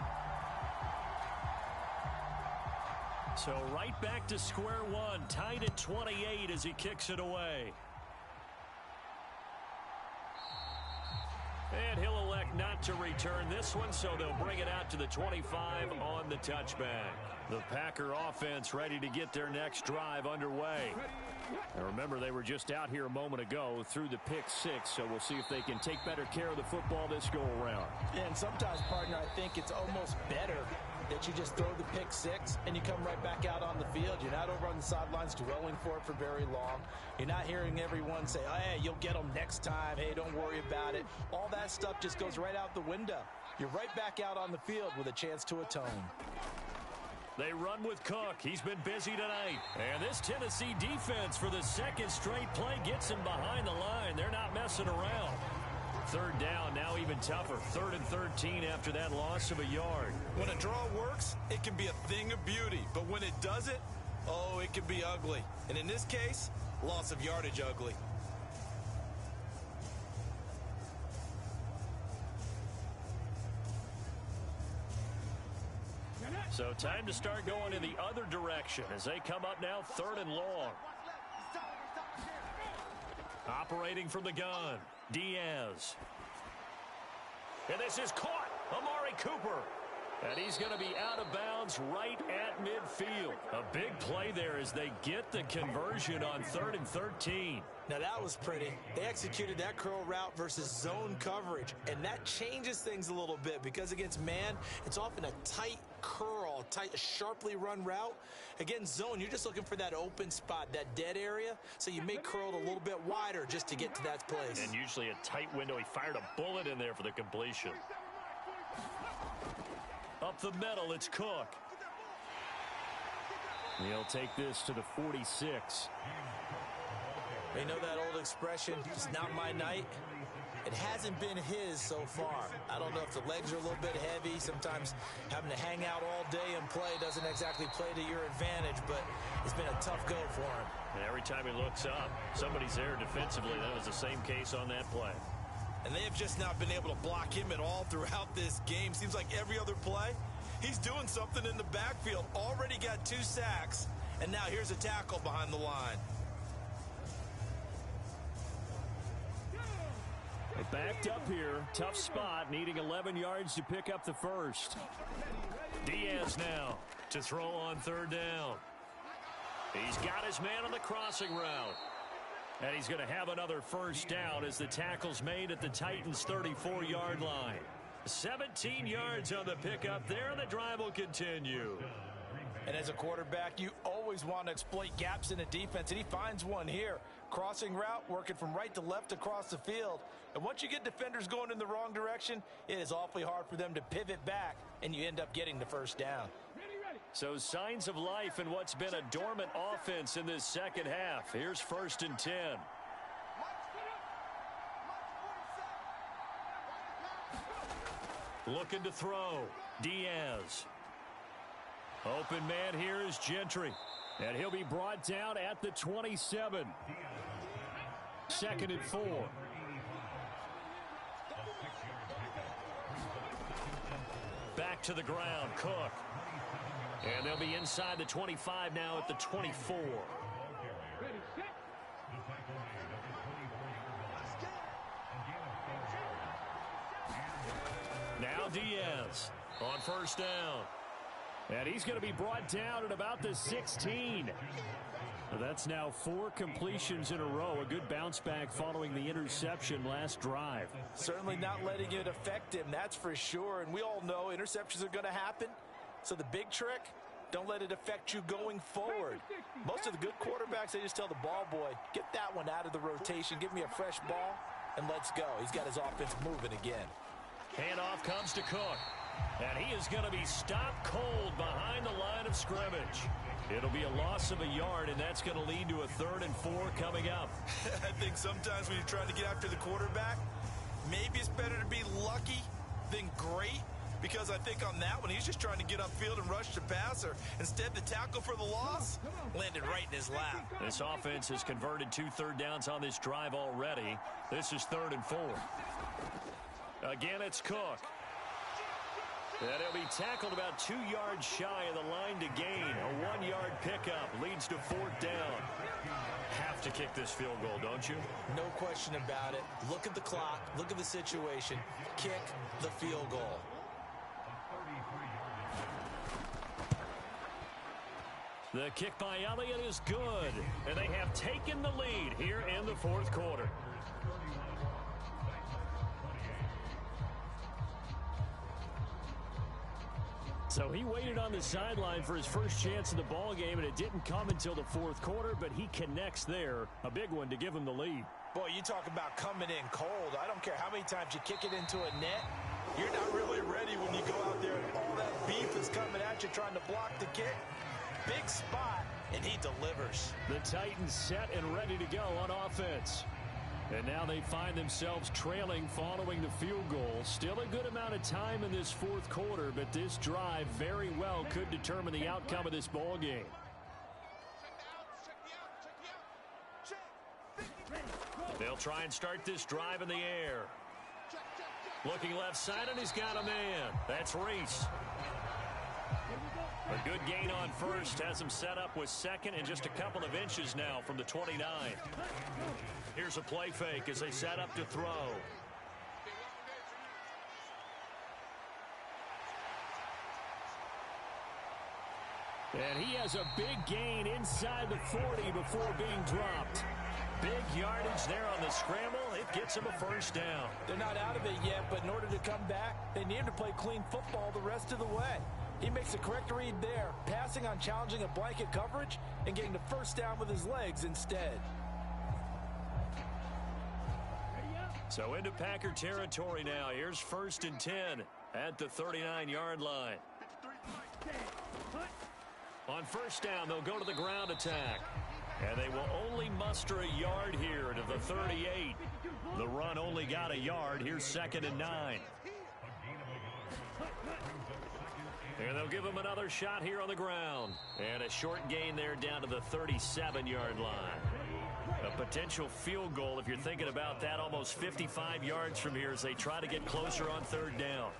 So right back to square one, tied at 28 as he kicks it away. And he'll elect not to return this one, so they'll bring it out to the 25 on the touchback. The Packer offense ready to get their next drive underway. And remember, they were just out here a moment ago through the pick six, so we'll see if they can take better care of the football this go-around. And sometimes, partner, I think it's almost better that you just throw the pick six and you come right back out on the field. You're not over on the sidelines dwelling for it for very long. You're not hearing everyone say, oh, hey, you'll get them next time. Hey, don't worry about it. All that stuff just goes right out the window. You're right back out on the field with a chance to atone. They run with Cook. He's been busy tonight. And this Tennessee defense for the second straight play gets him behind the line. They're not messing around. Third down, now even tougher. 3rd and 13 after that loss of a yard. When a draw works, it can be a thing of beauty. But when it doesn't, oh, it can be ugly. And in this case, loss of yardage ugly. So time to start going in the other direction as they come up now 3rd and long. Operating from the gun, Diaz. And this is caught, Amari Cooper. And he's going to be out of bounds right at midfield. A big play there as they get the conversion on 3rd and 13. Now that was pretty. They executed that curl route versus zone coverage, and that changes things a little bit because against man, it's often a tight curl, tight, sharply run route. Against zone, you're just looking for that open spot, that dead area, so you may curl it a little bit wider just to get to that place. And usually a tight window. He fired a bullet in there for the completion. Up the middle, it's Cook. He'll take this to the 46. You know that old expression, it's not my night? It hasn't been his so far. I don't know if the legs are a little bit heavy. Sometimes having to hang out all day and play doesn't exactly play to your advantage, but it's been a tough go for him. And every time he looks up, somebody's there defensively. That was the same case on that play. And they have just not been able to block him at all throughout this game. Seems like every other play, he's doing something in the backfield. Already got 2 sacks, and now here's a tackle behind the line. They backed up here. Tough spot, needing 11 yards to pick up the first. Diaz now to throw on 3rd down. He's got his man on the crossing route. And he's going to have another first down as the tackle's made at the Titans' 34-yard line. 17 yards on the pickup there, and the drive will continue. And as a quarterback, you always want to exploit gaps in the defense, and he finds one here. Crossing route, working from right to left across the field. And once you get defenders going in the wrong direction, it is awfully hard for them to pivot back, and you end up getting the first down. So signs of life in what's been a dormant offense in this second half. Here's 1st and 10. Looking to throw. Diaz. Open man here is Gentry. And he'll be brought down at the 27. 2nd and 4. Back to the ground, Cook. And they'll be inside the 25 now at the 24. Now Diaz on 1st down. And he's going to be brought down at about the 16. That's now 4 completions in a row. A good bounce back following the interception last drive. Certainly not letting it affect him, that's for sure. And we all know interceptions are going to happen. So the big trick, don't let it affect you going forward. Most of the good quarterbacks, they just tell the ball boy, get that one out of the rotation, give me a fresh ball, and let's go. He's got his offense moving again. Handoff comes to Cook. And he is going to be stopped cold behind the line of scrimmage. It'll be a loss of a yard, and that's going to lead to a 3rd and 4 coming up. I think sometimes when you're trying to get after the quarterback, maybe it's better to be lucky than great. Because I think on that one, he's just trying to get upfield and rush the passer. Instead, the tackle for the loss landed right in his lap. This offense has converted 2 third downs on this drive already. This is 3rd and 4. Again, it's Cook. And he'll be tackled about 2 yards shy of the line to gain. A 1-yard pickup leads to 4th down. Have to kick this field goal, don't you? No question about it. Look at the clock. Look at the situation. Kick the field goal. The kick by Elliott is good. And they have taken the lead here in the 4th quarter. So he waited on the sideline for his first chance in the ball game, and it didn't come until the 4th quarter, but he connects there. A big one to give him the lead. Boy, you talk about coming in cold. I don't care how many times you kick it into a net. You're not really ready when you go out there and all that beef is coming at you trying to block the kick. Big spot, and he delivers. The Titans set and ready to go on offense. And now they find themselves trailing following the field goal. Still a good amount of time in this fourth quarter, but this drive very well could determine the outcome of this ball game. They'll try and start this drive in the air. Looking left side, and he's got a man. That's Reese. A good gain on first has him set up with second and just a couple of inches now from the 29. Here's a play fake as they set up to throw. And he has a big gain inside the 40 before being dropped. Big yardage there on the scramble. It gets him a first down. They're not out of it yet, but in order to come back, they need him to play clean football the rest of the way. He makes the correct read there, passing on challenging a blanket coverage and getting the first down with his legs instead. So into Packer territory now. Here's 1st and 10 at the 39-yard line. On first down, they'll go to the ground attack. And they will only muster a yard here to the 38. The run only got a yard. Here's 2nd and 9. And they'll give him another shot here on the ground. And a short gain there down to the 37-yard line. A potential field goal, if you're thinking about that, almost 55 yards from here as they try to get closer on 3rd down.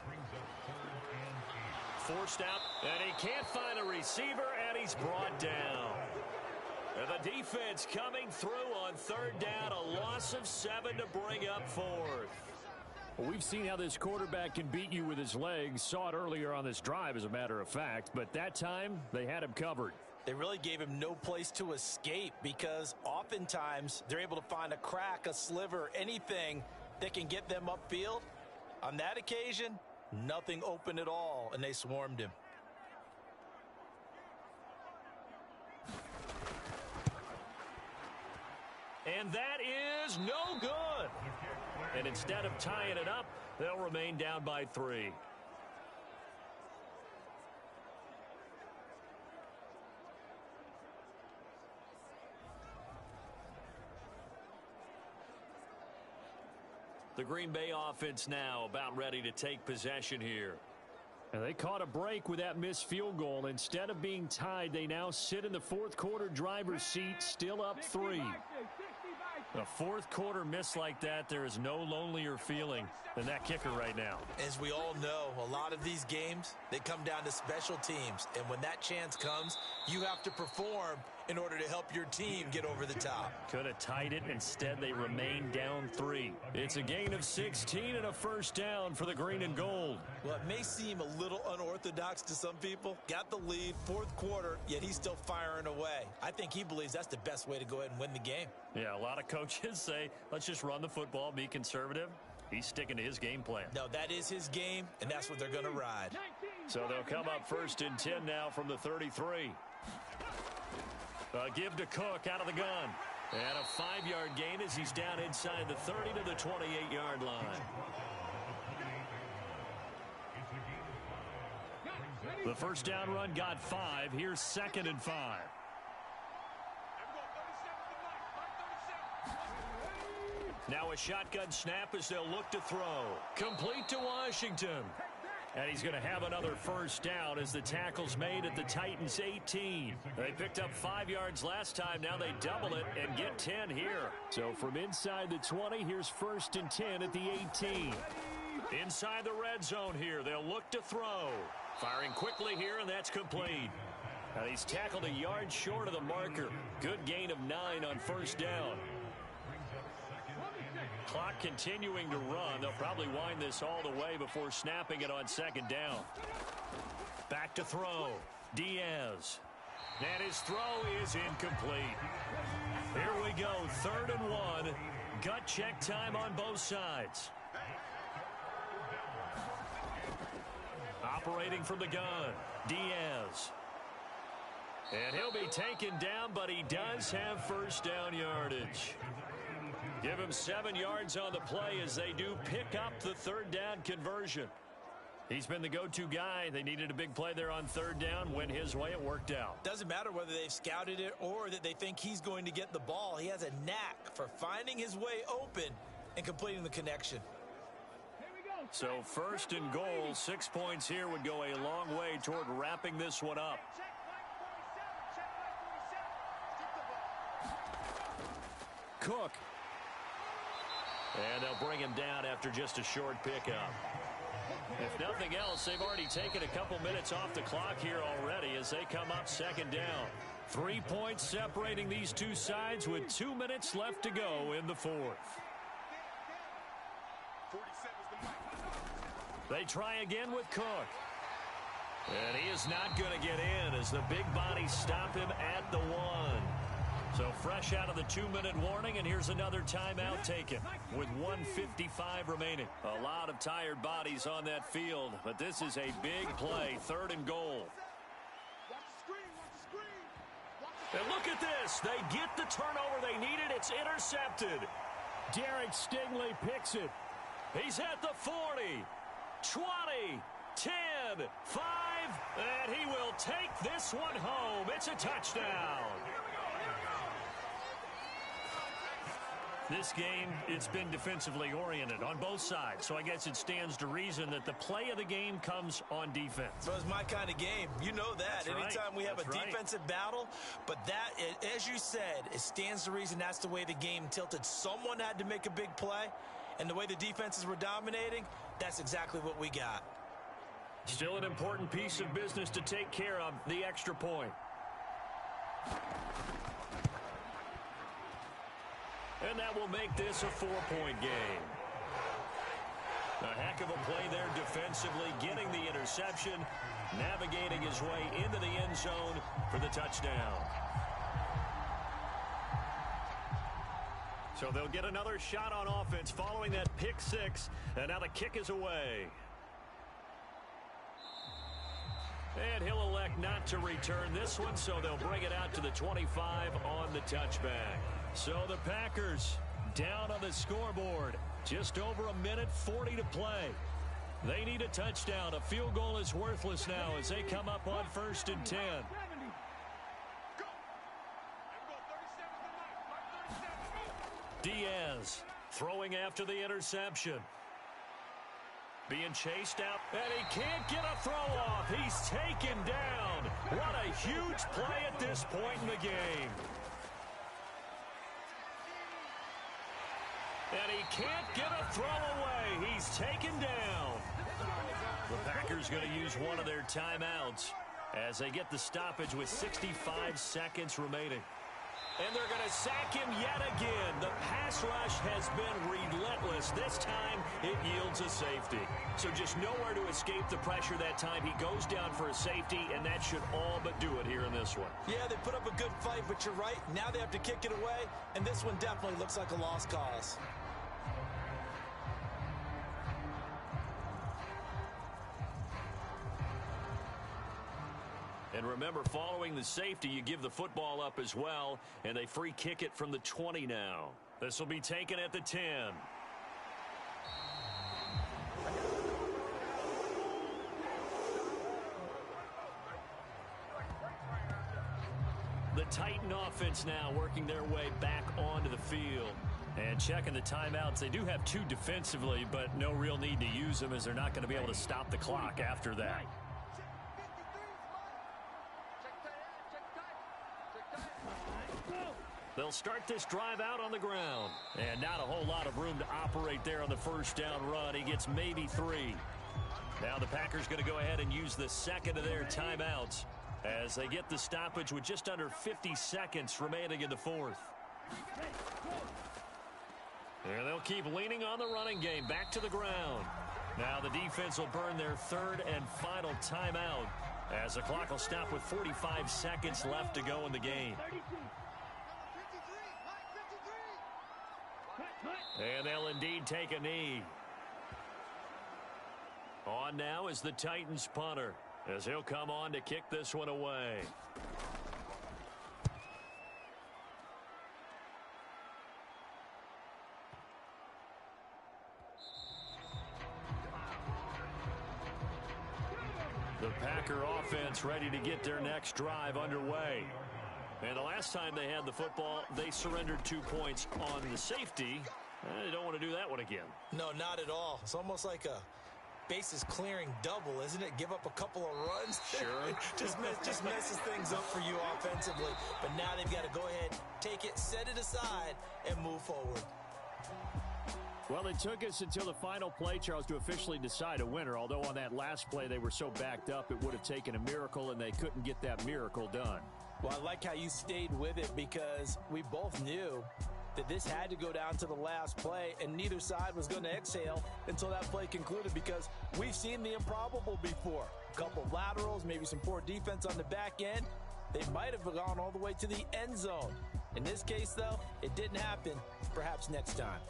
Forced out, and he can't find a receiver, and he's brought down. And the defense coming through on 3rd down, a loss of 7 to bring up 4th. Well, we've seen how this quarterback can beat you with his legs. Saw it earlier on this drive, as a matter of fact. But that time, they had him covered. They really gave him no place to escape because oftentimes they're able to find a crack, a sliver, anything that can get them upfield. On that occasion, nothing open at all, and they swarmed him. And that is no good. And instead of tying it up, they'll remain down by 3. The Green Bay offense now about ready to take possession here. And they caught a break with that missed field goal. Instead of being tied, they now sit in the fourth quarter driver's seat, still up 3. A fourth quarter miss like that, there is no lonelier feeling than that kicker right now. As we all know, a lot of these games, they come down to special teams. And when that chance comes, you have to perform in order to help your team get over the top. Could have tied it. Instead, they remain down 3. It's a gain of 16 and a first down for the green and gold. Well, it may seem a little unorthodox to some people. Got the lead, fourth quarter, yet he's still firing away. I think he believes that's the best way to go ahead and win the game. Yeah, a lot of coaches say, let's just run the football, be conservative. He's sticking to his game plan. No, that is his game, and that's what they're going to ride. So they'll come up 1st and 10 now from the 33. Give to Cook out of the gun. And a 5-yard gain as he's down inside the 30 to the 28-yard line. The first down run got 5. Here's 2nd and 5. Now a shotgun snap as they'll look to throw. Complete to Washington. And he's going to have another first down as the tackle's made at the Titans' 18. They picked up 5 yards last time. Now they double it and get 10 here. So from inside the 20, here's 1st and 10 at the 18. Inside the red zone here, they'll look to throw. Firing quickly here, and that's complete. Now he's tackled a yard short of the marker. Good gain of 9 on first down. Clock continuing to run. They'll probably wind this all the way before snapping it on 2nd down. Back to throw. Diaz. And his throw is incomplete. Here we go. 3rd and 1. Gut check time on both sides. Operating from the gun. Diaz. And he'll be taken down, but he does have first down yardage. Give him 7 yards on the play as they do pick up the 3rd down conversion. He's been the go-to guy. They needed a big play there on third down. Went his way. It worked out. Doesn't matter whether they've scouted it or that they think he's going to get the ball. He has a knack for finding his way open and completing the connection. So first and goal, 6 points here would go a long way toward wrapping this one up. Cook. And they'll bring him down after just a short pickup. If nothing else, they've already taken a couple minutes off the clock here already as they come up second down. 3 points separating these two sides with 2 minutes left to go in the fourth. They try again with Cook. And he is not going to get in as the big bodies stop him at the 1. So fresh out of the 2-minute warning, and here's another timeout taken with 1:55 remaining. A lot of tired bodies on that field, but this is a big play, third and goal. And look at this. They get the turnover they needed. It's intercepted. Derek Stingley picks it. He's at the 40, 20, 10, 5, and he will take this one home. It's a touchdown. This game, it's been defensively oriented on both sides, so I guess it stands to reason that the play of the game comes on defense. So it's my kind of game. You know that. That's Anytime right. we have That's a defensive battle, but that, as you said, it stands to reason that's the way the game tilted. Someone had to make a big play, and the way the defenses were dominating, that's exactly what we got. Still an important piece of business to take care of, the extra point. And that will make this a 4-point game. A heck of a play there defensively, getting the interception, navigating his way into the end zone for the touchdown. So they'll get another shot on offense following that pick six, and now the kick is away. And he'll elect not to return this one, so they'll bring it out to the 25 on the touchback. So the Packers down on the scoreboard. Just over 1:40 to play. They need a touchdown. A field goal is worthless now as they come up on 1st and 10. Diaz throwing after the interception. Being chased out, and he can't get a throw off. He's taken down. What a huge play at this point in the game. And he can't get a throw away. He's taken down. The Packers going to use one of their timeouts as they get the stoppage with 65 seconds remaining. And they're going to sack him yet again. The pass rush has been relentless. This time, it yields a safety. So just nowhere to escape the pressure that time. He goes down for a safety, and that should all but do it here in this one. Yeah, they put up a good fight, but you're right. Now they have to kick it away, and this one definitely looks like a lost cause. And remember, following the safety, you give the football up as well, and they free kick it from the 20 now. This will be taken at the 10. The Titan offense now working their way back onto the field. And checking the timeouts, they do have 2 defensively, but no real need to use them as they're not going to be able to stop the clock after that. They'll start this drive out on the ground. And not a whole lot of room to operate there on the first down run. He gets maybe 3. Now the Packers going to go ahead and use the second of their timeouts as they get the stoppage with just under 50 seconds remaining in the fourth. And they'll keep leaning on the running game back to the ground. Now the defense will burn their third and final timeout as the clock will stop with 45 seconds left to go in the game. And they'll indeed take a knee. On now is the Titans punter as he'll come on to kick this one away. The Packer offense ready to get their next drive underway. And the last time they had the football, they surrendered 2 points on the safety. They don't want to do that one again. No, not at all. It's almost like a bases clearing double, isn't it? Give up a couple of runs. Sure. just messes things up for you offensively. But now they've got to go ahead, take it, set it aside, and move forward. Well, it took us until the final play, Charles, to officially decide a winner. Although on that last play they were so backed up, it would have taken a miracle, and they couldn't get that miracle done. Well, I like how you stayed with it because we both knew that this had to go down to the last play, and neither side was going to exhale until that play concluded because we've seen the improbable before. A couple of laterals, maybe some poor defense on the back end. They might have gone all the way to the end zone. In this case, though, it didn't happen. Perhaps next time.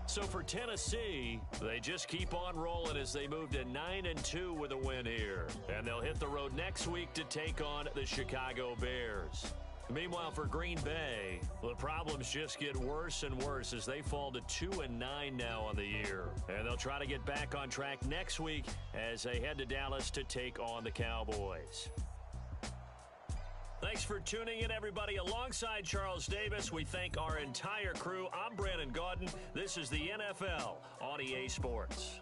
So for Tennessee, they just keep on rolling as they move to 9-2 with a win here. And they'll hit the road next week to take on the Chicago Bears. Meanwhile, for Green Bay, the problems just get worse and worse as they fall to 2-9 now on the year. And they'll try to get back on track next week as they head to Dallas to take on the Cowboys. Thanks for tuning in, everybody. Alongside Charles Davis, we thank our entire crew. I'm Brandon Gaudin. This is the NFL on EA Sports.